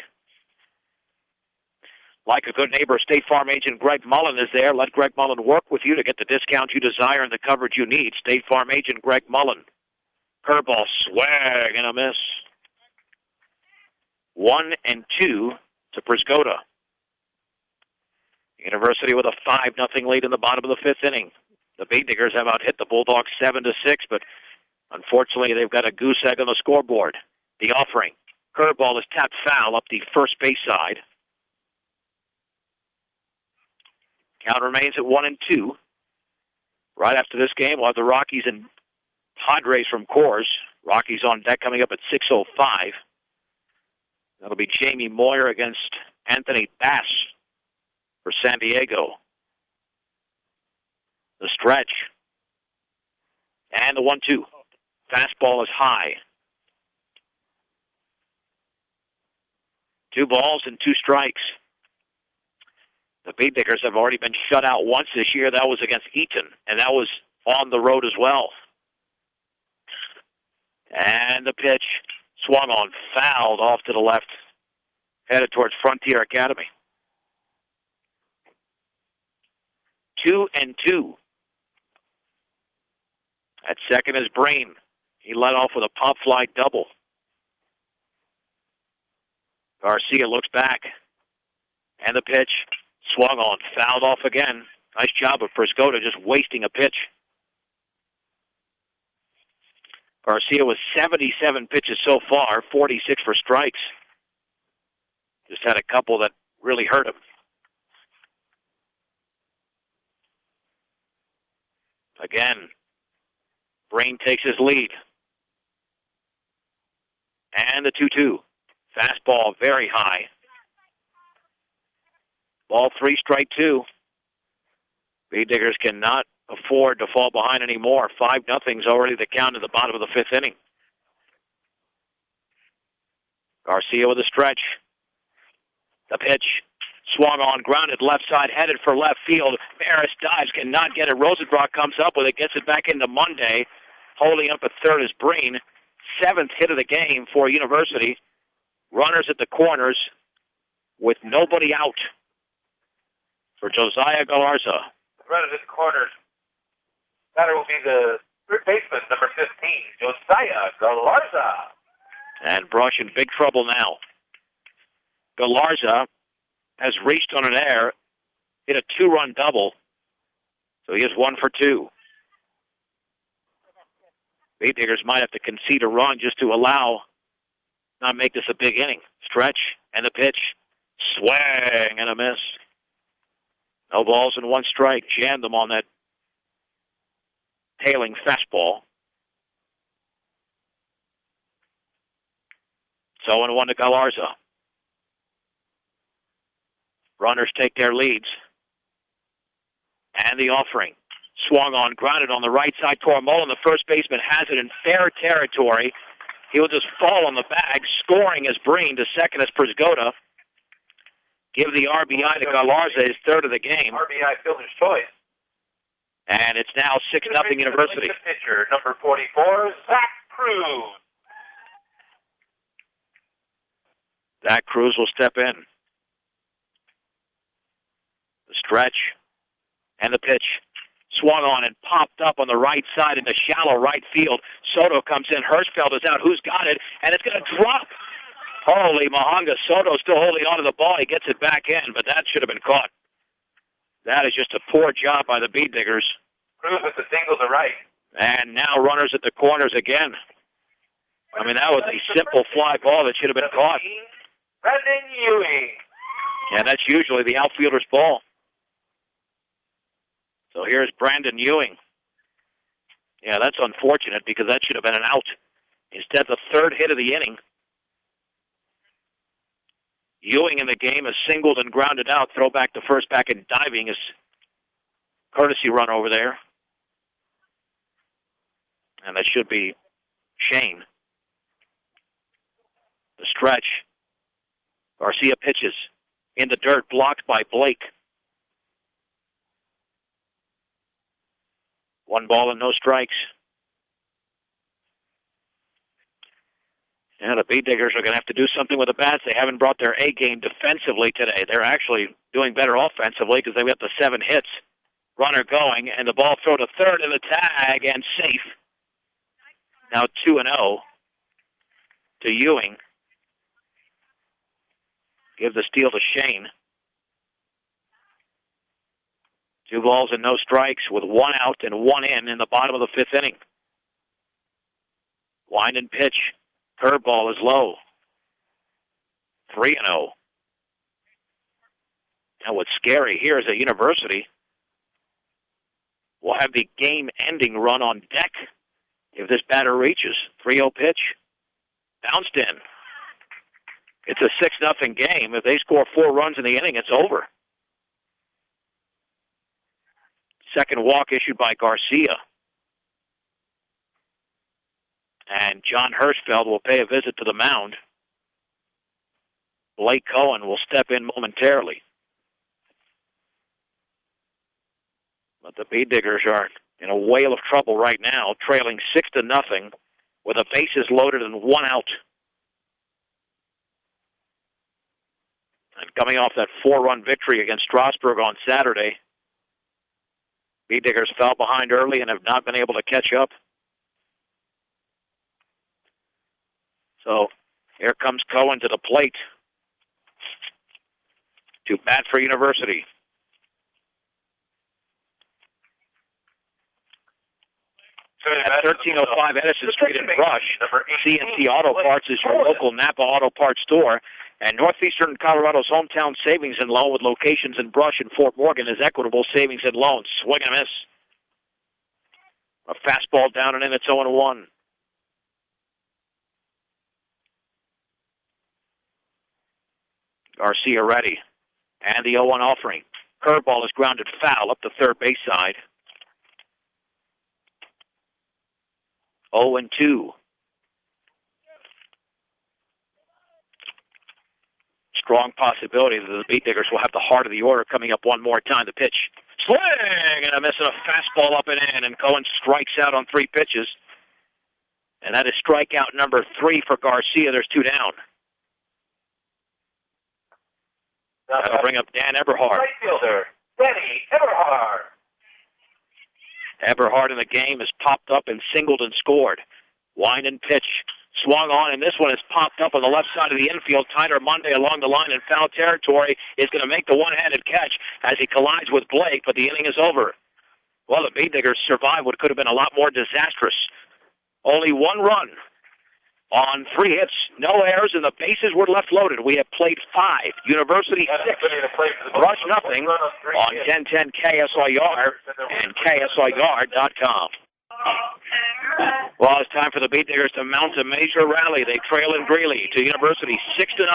[SPEAKER 1] Like a good neighbor, State Farm agent Greg Mullen is there. Let Greg Mullen work with you to get the discount you desire and the coverage you need. State Farm agent Greg Mullen. Curveball, swag and a miss. 1-2 to Prisgola. University with a 5-0 lead in the bottom of the 5th inning. The B-Diggers have out hit the Bulldogs 7-6, but unfortunately they've got a goose egg on the scoreboard. The offering. Curveball is tapped foul up the first base side. Count remains at 1-2. Right after this game, we'll have the Rockies and Padres from Coors. Rockies on deck coming up at 6:05. That'll be Jamie Moyer against Anthony Bass for San Diego. The stretch. And the 1-2. Fastball is high. 2 balls and 2 strikes. The B-Diggers have already been shut out once this year. That was against Eaton, and that was on the road as well. And the pitch swung on, fouled off to the left, headed towards Frontier Academy. 2-2. At second is Breen. He led off with a pop fly double. Garcia looks back, and the pitch swung on, fouled off again. Nice job of Prisgola just wasting a pitch. Garcia with 77 pitches so far, 46 for strikes. Just had a couple that really hurt him. Again, Breen takes his lead. And the 2-2. Fastball very high. Ball 3, strike 2. B-Diggers cannot afford to fall behind anymore. 5-0's already the count at the bottom of the fifth inning. Garcia with a stretch. The pitch. Swung on, grounded, left side, headed for left field. Maris dives, cannot get it. Rosenbrock comes up with it, gets it back into Monday. Holding up at third is Breen. 7th hit of the game for University. Runners at the corners with nobody out for Josiah Galarza.
[SPEAKER 2] Runners at the corners. Batter will be the third baseman, number 15, Josiah Galarza.
[SPEAKER 1] And Brush in big trouble now. Galarza has reached on an error, hit a 2-run double, so he is 1 for 2. Beat Diggers might have to concede a run just to not make this a big inning. Stretch, and the pitch, swing, and a miss. No balls and 1 strike. Jammed them on that tailing fastball. So 0-1 to Galarza. Runners take their leads. And the offering. Swung on, grounded on the right side. Cormolin, the first baseman, has it in fair territory. He will just fall on the bag. Scoring is Breen. To second is Prisgoda. Give the RBI to Galarza, his third of the game.
[SPEAKER 2] RBI fielder's choice.
[SPEAKER 1] And it's now 6-0 University.
[SPEAKER 2] Pitcher, number 44, Zach Cruz.
[SPEAKER 1] Zach Cruz will step in. The stretch and the pitch. Swung on and popped up on the right side into shallow right field. Soto comes in. Hirschfeld is out. Who's got it? And it's going to drop. Holy Mahanga. Soto still holding on to the ball. He gets it back in, but that should have been caught. That is just a poor job by the Beat Diggers.
[SPEAKER 2] Cruz with the single to right.
[SPEAKER 1] And now runners at the corners again. I mean, that was a simple fly ball that should have been caught.
[SPEAKER 2] Brandon Ewing.
[SPEAKER 1] And that's usually the outfielder's ball. So here's Brandon Ewing. Yeah, that's unfortunate because that should have been an out. Instead, the third hit of the inning. Ewing in the game is singled and grounded out. Throw back to first, back and diving is courtesy run over there. And that should be Shane. The stretch. Garcia pitches in the dirt, blocked by Blake. 1 ball and no strikes. And the Beat Diggers are going to have to do something with the bats. They haven't brought their A game defensively today. They're actually doing better offensively because they've got the 7 hits. Runner going, and the ball throw to third, and the tag, and safe. Now 2-0 to Ewing. Give the steal to Shane. 2 balls and no strikes with 1 out and 1 in the bottom of the 5th inning. Wind and pitch. Curveball is low. 3-0. Now what's scary here is that University will have the game-ending run on deck if this batter reaches. 3-0 pitch. Bounced in. It's a 6-0 game. If they score 4 runs in the inning, it's over. Second walk issued by Garcia. And John Hirschfeld will pay a visit to the mound. Blake Cohen will step in momentarily. But the Beat Diggers are in a whale of trouble right now, trailing 6-0 with the bases loaded and 1 out. And coming off that 4-run victory against Strasburg on Saturday, Beat Diggers fell behind early and have not been able to catch up. So here comes Cohen to the plate to bat for University. At 1305 Edison Street in Brush, CNC Auto Parts is your local Napa Auto Parts store. And Northeastern Colorado's hometown savings and loan with locations in Brush and Fort Morgan is Equitable Savings and Loans. Swing and a miss. A fastball down and in, it's 0-1. Garcia ready. And the 0-1 offering. Curveball is grounded foul up the third base side. 0-2. Strong possibility that the Beat Diggers will have the heart of the order coming up one more time. The pitch. Swing! And a miss and a fastball up and in, and Cohen strikes out on 3 pitches. And that is strikeout number 3 for Garcia. There's 2 down. That'll bring up Dan Eberhard.
[SPEAKER 2] Right fielder, Danny Eberhard.
[SPEAKER 1] Eberhard in the game has popped up and singled and scored. Wind and pitch. Swung on, and this one has popped up on the left side of the infield. Tyler Monday along the line in foul territory is going to make the one-handed catch as he collides with Blake, but the inning is over. Well, the Beat Diggers survived what could have been a lot more disastrous. Only 1 run on 3 hits, no errors, and the bases were left loaded. We have played 5. University 6, Rush nothing on 1010 KSIR and KSIR.com. Well, it's time for the Beat Diggers to mount a major rally. They trail in Greeley to University 6-0.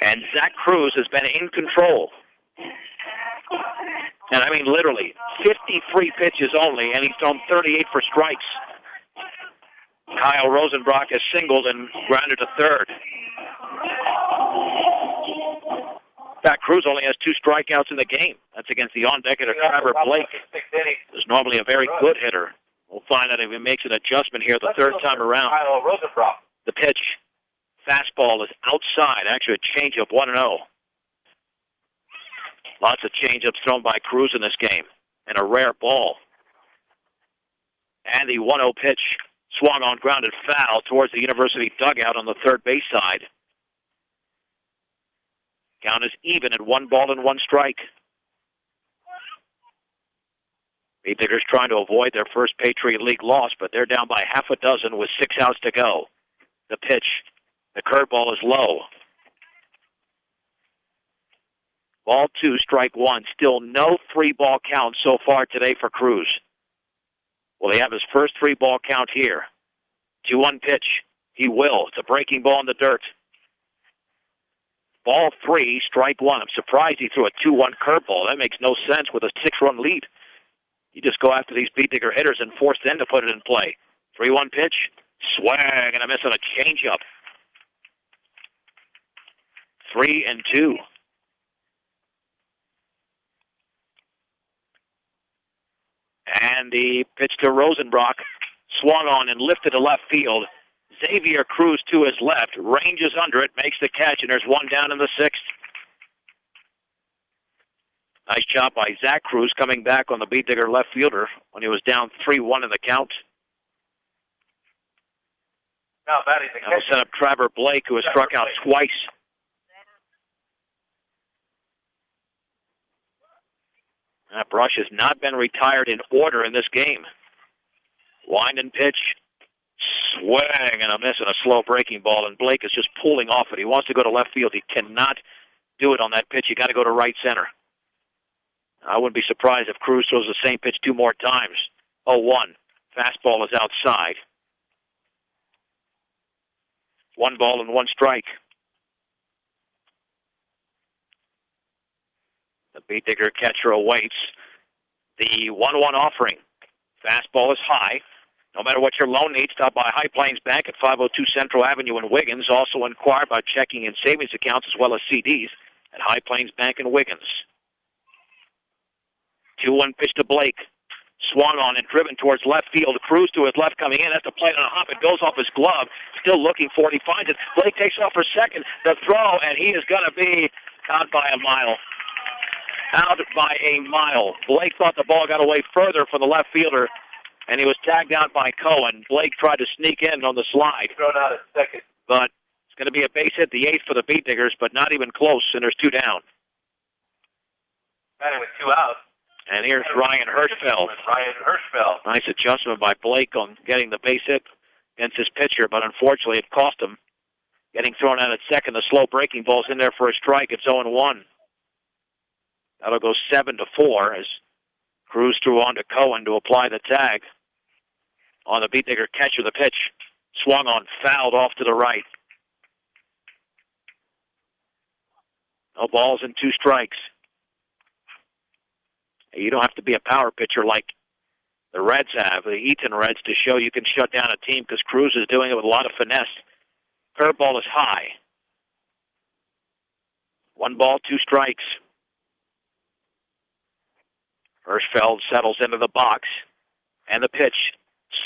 [SPEAKER 1] And Zach Cruz has been in control. And I mean literally, 53 pitches only, and he's thrown 38 for strikes. Kyle Rosenbrock has singled and grounded to third. In fact, Cruz only has 2 strikeouts in the game. That's against the on-deck hitter, Trevor Blake, who's normally a very good hitter. We'll find out if he makes an adjustment here the third time around.
[SPEAKER 2] Kyle Rosenbrock.
[SPEAKER 1] The pitch. Fastball is outside. Actually, a changeup, 1-0. Lots of changeups thrown by Cruz in this game. And a rare ball. And the 1-0 pitch. Swung on, grounded foul towards the University dugout on the third base side. Count is even at 1 ball and 1 strike. Beat Diggers trying to avoid their first Patriot League loss, but they're down by half a dozen with 6 outs to go. The pitch. The curveball is low. Ball 2, strike 1. Still no 3-ball count so far today for Cruz. Will he have his first 3-ball count here? 2-1 pitch. He will. It's a breaking ball in the dirt. Ball 3, strike 1. I'm surprised he threw a 2-1 curveball. That makes no sense with a 6-run lead. You just go after these Beat Digger hitters and force them to put it in play. 3-1 pitch. Swing and a miss on a changeup. 3-2. And the pitch to Rosenbrock, swung on and lifted to left field. Xavier Cruz to his left, ranges under it, makes the catch, and there's 1 down in the 6th. Nice job by Zach Cruz coming back on the Beat Digger left fielder when he was down 3-1 in the count.
[SPEAKER 2] Now batting the
[SPEAKER 1] That'll set up Trevor Blake, who has struck out twice. That brush has not been retired in order in this game. Wind and pitch. Swing and a miss and a slow breaking ball, and Blake is just pulling off it. He wants to go to left field. He cannot do it on that pitch. You got to go to right center. I wouldn't be surprised if Cruz throws the same pitch 2 more times. 0-1. Fastball is outside. 1 ball and 1 strike. The Beat Digger catcher awaits the 1-1 offering. Fastball is high. No matter what your loan needs, stop by High Plains Bank at 502 Central Avenue in Wiggins. Also inquire about checking and savings accounts as well as CDs at High Plains Bank in Wiggins. 2-1 pitch to Blake. Swung on and driven towards left field. Cruz to his left coming in. Has to play it on a hop. It goes off his glove. Still looking for it. He finds it. Blake takes off for second. The throw, and he is going to be out by a mile. Out by a mile. Blake thought the ball got away further from the left fielder, and he was tagged out by Cohen. Blake tried to sneak in on the slide.
[SPEAKER 2] Thrown out at second.
[SPEAKER 1] But it's going to be a base hit, the 8th for the Beat Diggers, but not even close, and there's 2 down.
[SPEAKER 2] Batting with 2 outs.
[SPEAKER 1] And here's Ryan Hirschfeld.
[SPEAKER 2] Ryan Hirschfeld.
[SPEAKER 1] Nice adjustment by Blake on getting the base hit against his pitcher, but unfortunately it cost him. Getting thrown out at second, the slow breaking ball's in there for a strike. It's 0-1. That'll go 7-4 as Cruz threw on to Cohen to apply the tag. On the Beat Digger catcher, the pitch swung on, fouled off to the right. No balls and 2 strikes. You don't have to be a power pitcher like The Reds have, the Eaton Reds, to show you can shut down a team because Cruz is doing it with a lot of finesse. Curveball is high. 1 ball, 2 strikes. Hirschfeld settles into the box. And the pitch.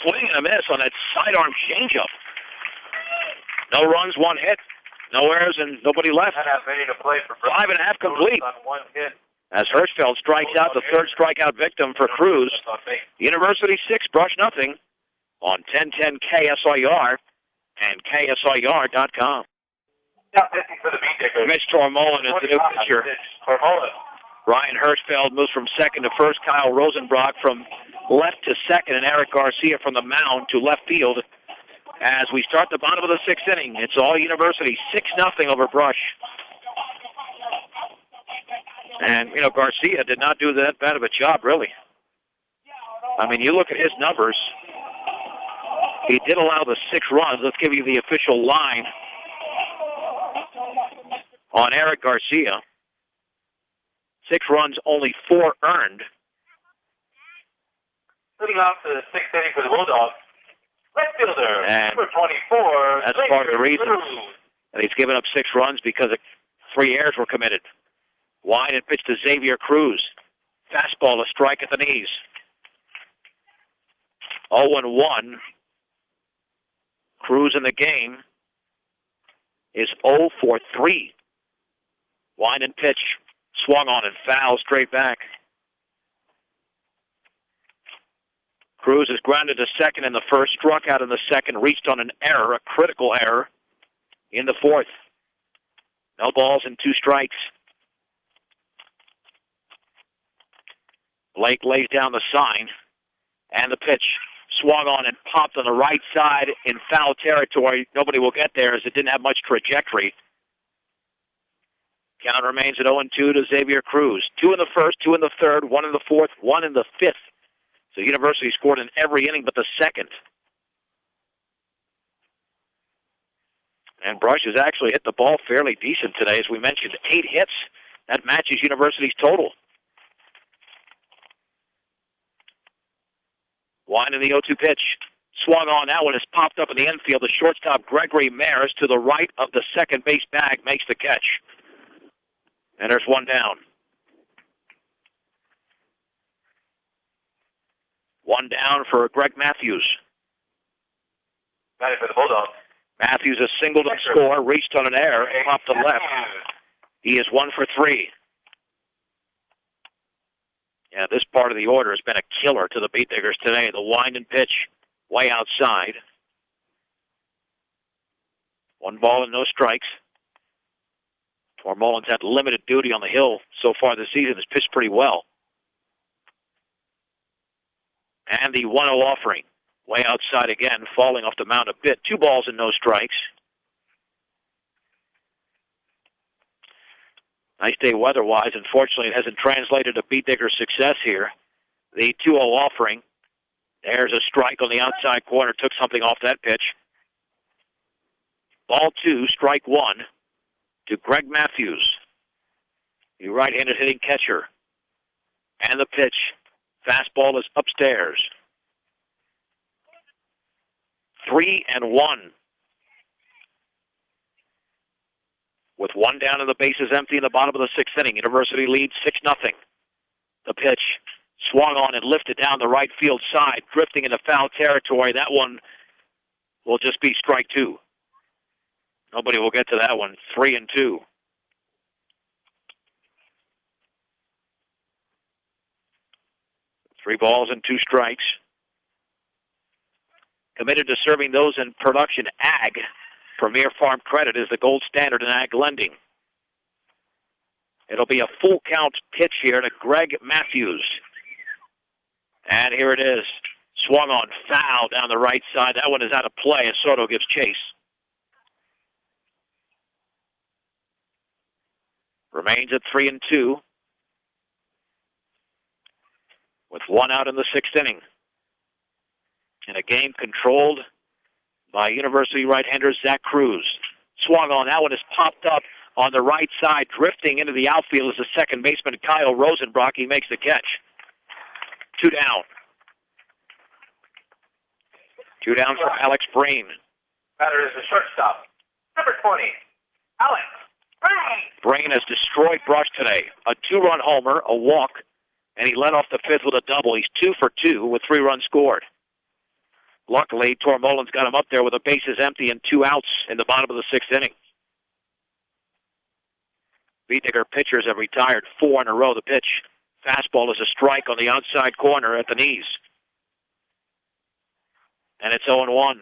[SPEAKER 1] Swing and a miss on that sidearm changeup. No runs, 1 hit. No errors and nobody left. 5.5 complete.
[SPEAKER 2] On 1 hit.
[SPEAKER 1] As Hirschfeld strikes out, the third strikeout victim for Cruz. University 6, Brush nothing on 1010 KSIR and KSIR.com.
[SPEAKER 2] Now pitching for the Beatniks.
[SPEAKER 1] Mitch Tormolen is the new pitcher. Ryan Hirschfeld moves from second to first. Kyle Rosenbrock from left to second, and Eric Garcia from the mound to left field. As we start the bottom of the 6th inning, it's all University 6-0 over Brush. And, Garcia did not do that bad of a job, really. I mean, you look at his numbers. He did allow the 6 runs. Let's give you the official line on Eric Garcia. 6 runs, only 4 earned.
[SPEAKER 2] Leading off to the 6th inning for the Bulldogs. Left fielder,
[SPEAKER 1] And
[SPEAKER 2] number 24.
[SPEAKER 1] that's part of the reason that he's given up 6 runs, because 3 errors were committed. Wide and pitch to Xavier Cruz. Fastball, a strike at the knees. 0-1. Cruz in the game is 0 for 3. Wide and pitch. Swung on and foul straight back. Cruz is grounded to second in the first, struck out in the second, reached on an error, a critical error, in the 4th. No balls and 2 strikes. Blake lays down the sign, and the pitch swung on and popped on the right side in foul territory. Nobody will get there as it didn't have much trajectory. Count remains at 0-2 to Xavier Cruz. 2 in the first, 2 in the third, 1 in the 4th, 1 in the 5th. So University scored in every inning but the 2nd. And Brush has actually hit the ball fairly decent today. As we mentioned, 8 hits. That matches University's total. Wide in the 0-2 pitch. Swung on. That one is popped up in the infield. The shortstop, Gregory Maris, to the right of the second base bag, makes the catch. And there's 1 down. 1 down for Greg Matthews.
[SPEAKER 2] Got it for the Bulldogs.
[SPEAKER 1] Matthews a single to score, reached on an error, popped to left. He is 1 for 3. Yeah, this part of the order has been a killer to the Beatniks today. The wind and pitch way outside. 1 ball and no strikes. Tormolen's had limited duty on the hill so far this season. Has pitched pretty well. And the 1-0 offering. Way outside again, falling off the mound a bit. 2 balls and no strikes. Nice day weather-wise. Unfortunately, it hasn't translated to Beatniks' success here. The 2-0 offering. There's a strike on the outside corner. Took something off that pitch. Ball 2, strike 1 to Greg Matthews, the right-handed hitting catcher. And the pitch. Fastball is upstairs. 3-1. With 1 down and the bases empty in the bottom of the 6th inning, University leads 6-0. The pitch swung on and lifted down the right field side, drifting into foul territory. That one will just be strike 2. Nobody will get to that one. 3-2. Three balls and 2 strikes. Committed to serving those in production ag. Premier Farm Credit is the gold standard in ag lending. It'll be a full count pitch here to Greg Matthews. And here it is. Swung on, foul down the right side. That one is out of play as Soto gives chase. Remains at 3-2. With 1 out in the 6th inning. In a game controlled by University right-hander Zach Cruz. Swung on. That one is popped up on the right side, drifting into the outfield is the second baseman, Kyle Rosenbrock. He makes the catch. 2 down. Two down for Alex Breen.
[SPEAKER 2] Batter is the shortstop, number 20, Alex Breen.
[SPEAKER 1] Breen has destroyed Brush today. A 2-run homer, a walk, and he led off the fifth with a double. He's 2 for 2 with 3 runs scored. Luckily, Tormolen's got him up there with the bases empty and 2 outs in the bottom of the 6th inning. Beetniker pitchers have retired 4 in a row. The pitch, fastball is a strike on the outside corner at the knees. And it's 0-1.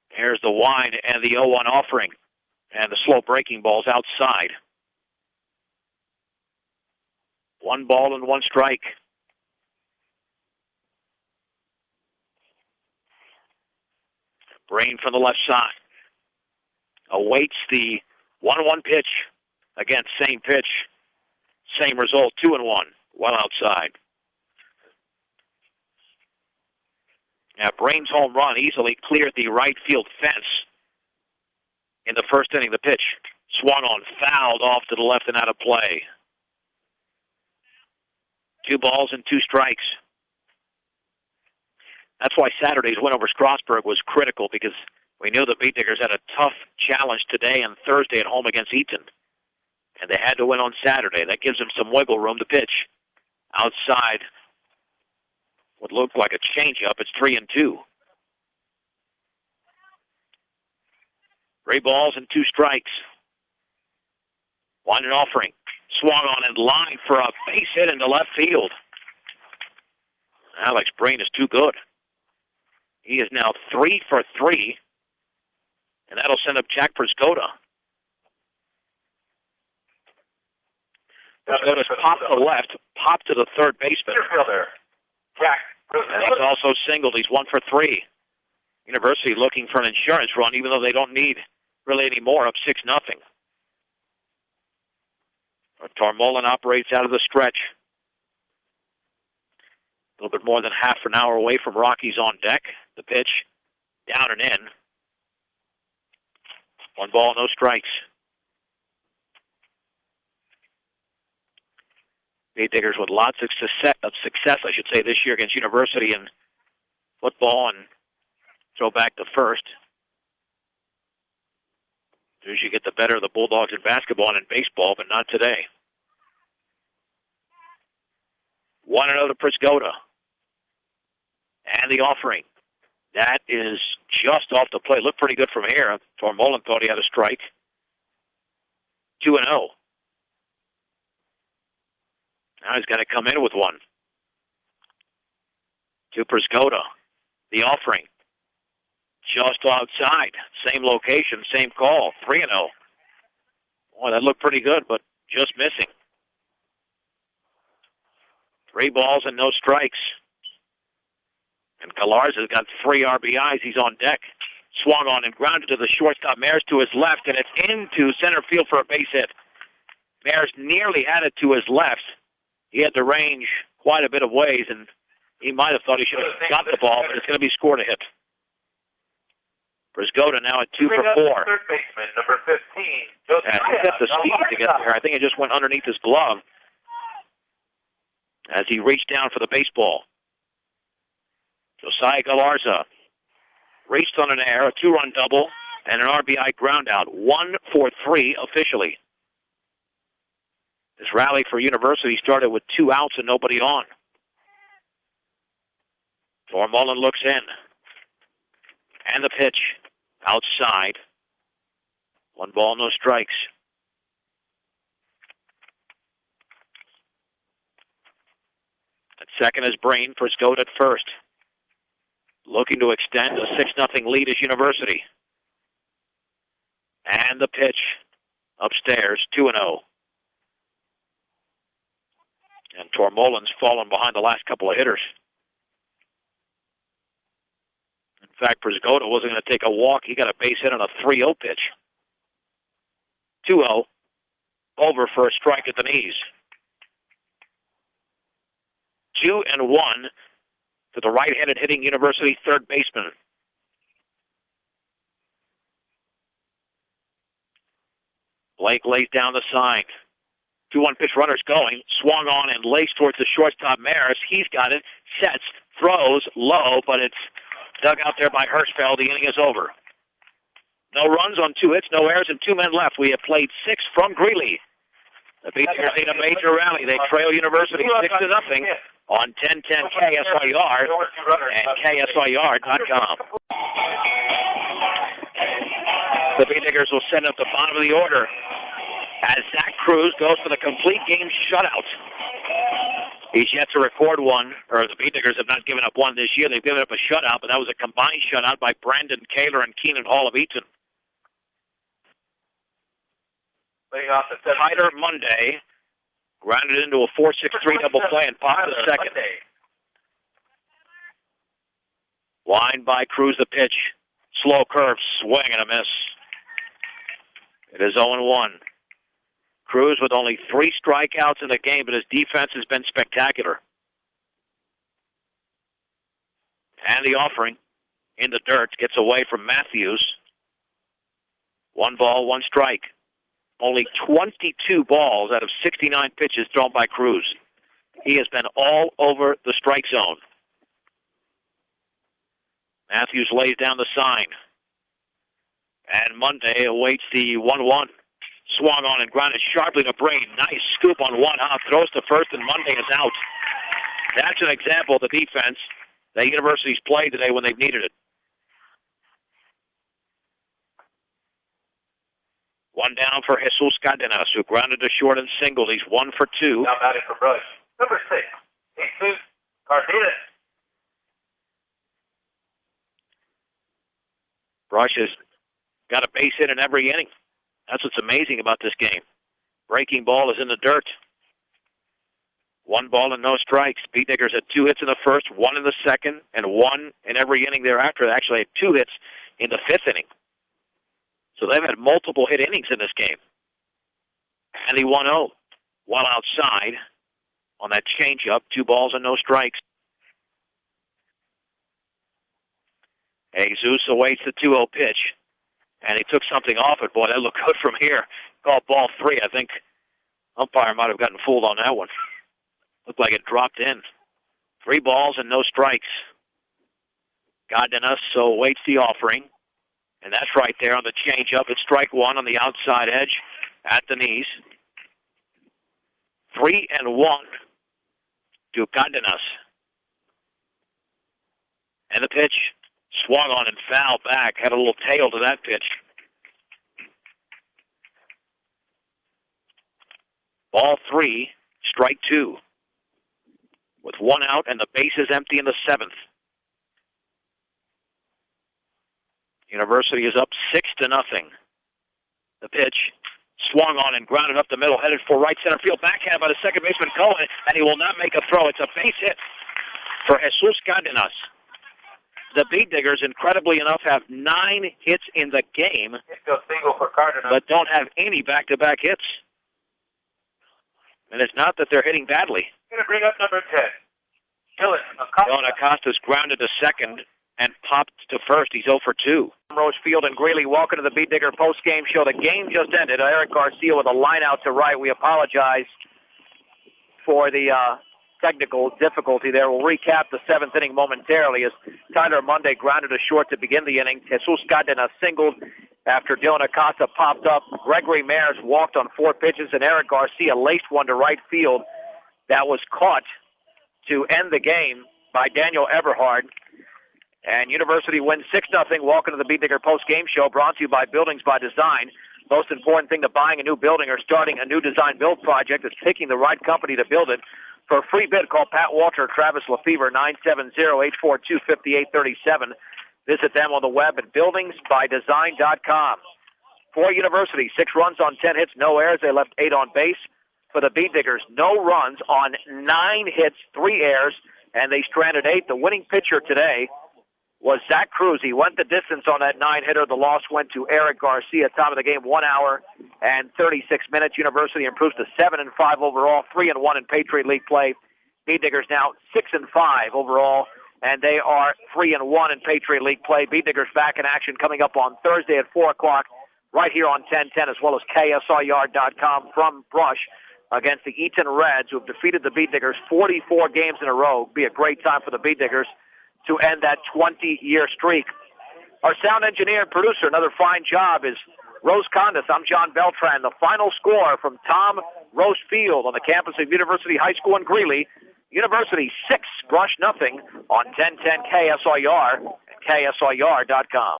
[SPEAKER 1] Here's the wide and the 0-1 offering. And the slow breaking ball's outside. 1 ball and 1 strike. Breen from the left side. Awaits the 1-1 pitch. Again, same pitch, same result, 2-1, well outside. Now, Breen's home run easily cleared the right field fence in the first inning. The pitch swung on, fouled off to the left and out of play. 2 balls and 2 strikes. That's why Saturday's win over Strasburg was critical, because we knew the Beetnikers had a tough challenge today and Thursday at home against Eaton. And they had to win on Saturday. That gives them some wiggle room to pitch. Outside what looked like a changeup. It's 3-2. 3 balls and 2 strikes. 1 offering. Swung on and lined for a base hit into left field. Alex Breen is too good. He is now 3 for 3, and that'll send up Jack Priscoda. Priscoda's popped to the left, popped to the third baseman.
[SPEAKER 2] Jack.
[SPEAKER 1] And he's also singled. He's 1 for 3. University looking for an insurance run, even though they don't need really any more, up 6-0. Tormolen operates out of the stretch. A little bit more than half an hour away from Rockies on deck. The pitch, down and in. 1 ball, no strikes. Beetnikers with lots of success, I should say, this year against University in football and throw back to first. As you get the better of the Bulldogs in basketball and in baseball, but not today. 1-0 to Priscoda. And the offering. That is just off the plate. Looked pretty good from here. Tormolen thought he had a strike. 2-0. Now he's got to come in with 1. To Priscoda. The offering. Just outside. Same location, same call. 3-0. Boy, that looked pretty good, but just missing. 3 balls and no strikes. And Galarza's got 3 RBIs. He's on deck. Swung on and grounded to the shortstop. Mares to his left, and it's into center field for a base hit. Mares nearly had it to his left. He had the range quite a bit of ways, and he might have thought he should have got the ball, but it's going to be scored a hit. Priscoda now at 2 for 4.
[SPEAKER 2] Third baseman, number 15.
[SPEAKER 1] And he's got the speed to get there. I think it just went underneath his glove as he reached down for the baseball. Josiah Galarza reached on an air, a 2-run double, and an RBI ground out. 1 for 3 officially. This rally for University started with 2 outs and nobody on. Tormolen looks in. And the pitch outside. 1 ball, no strikes. At second is Breen. Priscoda at first. Looking to extend a 6-0 lead as University. And the pitch upstairs, 2-0. And Tormolen's fallen behind the last couple of hitters. In fact, Priscoda wasn't going to take a walk. He got a base hit on a 3-0 pitch. 2-0. Over for a strike at the knees. 2-1 to the right-handed hitting University third baseman. Blake lays down the sign. 2-1 pitch, runners going. Swung on and laced towards the shortstop, Maris. He's got it. Sets. Throws. Low, but it's dug out there by Hirschfeld. The inning is over. No runs on 2 hits, no errors, and 2 men left. We have played 6 from Greeley. The Beaters need a major rally. They trail University 6-0 on 1010 KSIR and KSIR.com. The Beatniggers will send up the bottom of the order as Zach Cruz goes for the complete game shutout. He's yet to record one, or the Beatniggers have not given up one this year. They've given up a shutout, but that was a combined shutout by Brandon Kaler and Keenan Hall of Eaton. Hyder Monday grounded into a 4-6-3 double play and popped the second. Line by Cruz the pitch. Slow curve, swing and a miss. It is 0-1. Cruz with only 3 strikeouts in the game, but his defense has been spectacular. And the offering in the dirt gets away from Matthews. 1 ball, 1 strike. Only 22 balls out of 69 pitches thrown by Cruz. He has been all over the strike zone. Matthews lays down the sign. And Monday awaits the 1-1. Swung on and grounded sharply to Brain. Nice scoop on 1 hop. Throws to first, and Monday is out. That's an example of the defense that University's played today when they've needed it. 1 down for Jesus Cardenas, who grounded to short and singled. He's 1 for 2.
[SPEAKER 2] Now batting for Brush. Number 6, Jesus Cardenas.
[SPEAKER 1] Brush has got a base hit in every inning. That's what's amazing about this game. Breaking ball is in the dirt. 1 ball and no strikes. Beatniggers had 2 hits in the first, 1 in the second, and 1 in every inning thereafter. They actually had 2 hits in the 5th inning. So they've had multiple hit innings in this game. And he 1-0 while outside on that changeup. 2 balls and no strikes. Jesus awaits the 2-0 pitch. And he took something off it. Boy, that looked good from here. Called ball 3. I think umpire might have gotten fooled on that one. Looked like it dropped in. 3 balls and no strikes. Cardenas awaits the offering. And that's right there on the changeup. It's strike 1 on the outside edge at the knees. 3-1 to Cardenas. And the pitch swung on and fouled back. Had a little tail to that pitch. Ball 3, strike 2. With 1 out and the bases empty in the 7th. University is up 6-0. The pitch swung on and grounded up the middle, headed for right center field. Backhand by the second baseman Cohen, and he will not make a throw. It's a base hit for Jesus Cardenas. The Beatniggers, incredibly enough, have 9 hits in the game,
[SPEAKER 2] Single for Cardenas,
[SPEAKER 1] but don't have any back-to-back hits. And it's not that they're hitting badly.
[SPEAKER 2] Going to bring up number 10.
[SPEAKER 1] Dylan Acosta's grounded to second and popped to first. He's 0 for 2. Rose Field and Greeley, welcome to the Beatnigger post-game show. The game just ended. Eric Garcia with a line out to right. We apologize for the technical difficulty there. We'll recap the 7th inning momentarily as Tyler Monday grounded to short to begin the inning. Jesus Cardenas singled after Dylan Acosta popped up. Gregory Maris walked on 4 pitches, and Eric Garcia laced one to right field that was caught to end the game by Daniel Everhard. And University wins 6-0. Welcome to the Beatnigger post-game show, brought to you by Buildings by Design. Most important thing to buying a new building or starting a new design build project is picking the right company to build it. For a free bid, call Pat Walter or Travis Lefevre, 970-842-5837. Visit them on the web at buildingsbydesign.com. For University, 6 runs on 10 hits, no errors. They left 8 on base. For the Beatniggers, no runs on 9 hits, 3 errors, and they stranded 8. The winning pitcher today was Zach Cruz. He went the distance on that 9-hitter. The loss went to Eric Garcia. Top of the game, 1 hour and 36 minutes. University improves to 7-5 overall, 3-1 in Patriot League play. Beatniggers now 6-5 overall, and they are 3-1 in Patriot League play. Beatniggers back in action coming up on Thursday at 4 o'clock right here on 1010, as well as KSIR.com from Brush.
[SPEAKER 3] against the Eaton Reds, who have defeated the Beatniggers 44 games in a row. Be a great time for the Beatniggers to end that 20-year streak. Our sound engineer and producer, another fine job, is Rose Condis. I'm John Beltran. The final score from Tom Roche Field on the campus of University High School in Greeley. University 6, Brush nothing on 1010 KSIR and KSIR.com.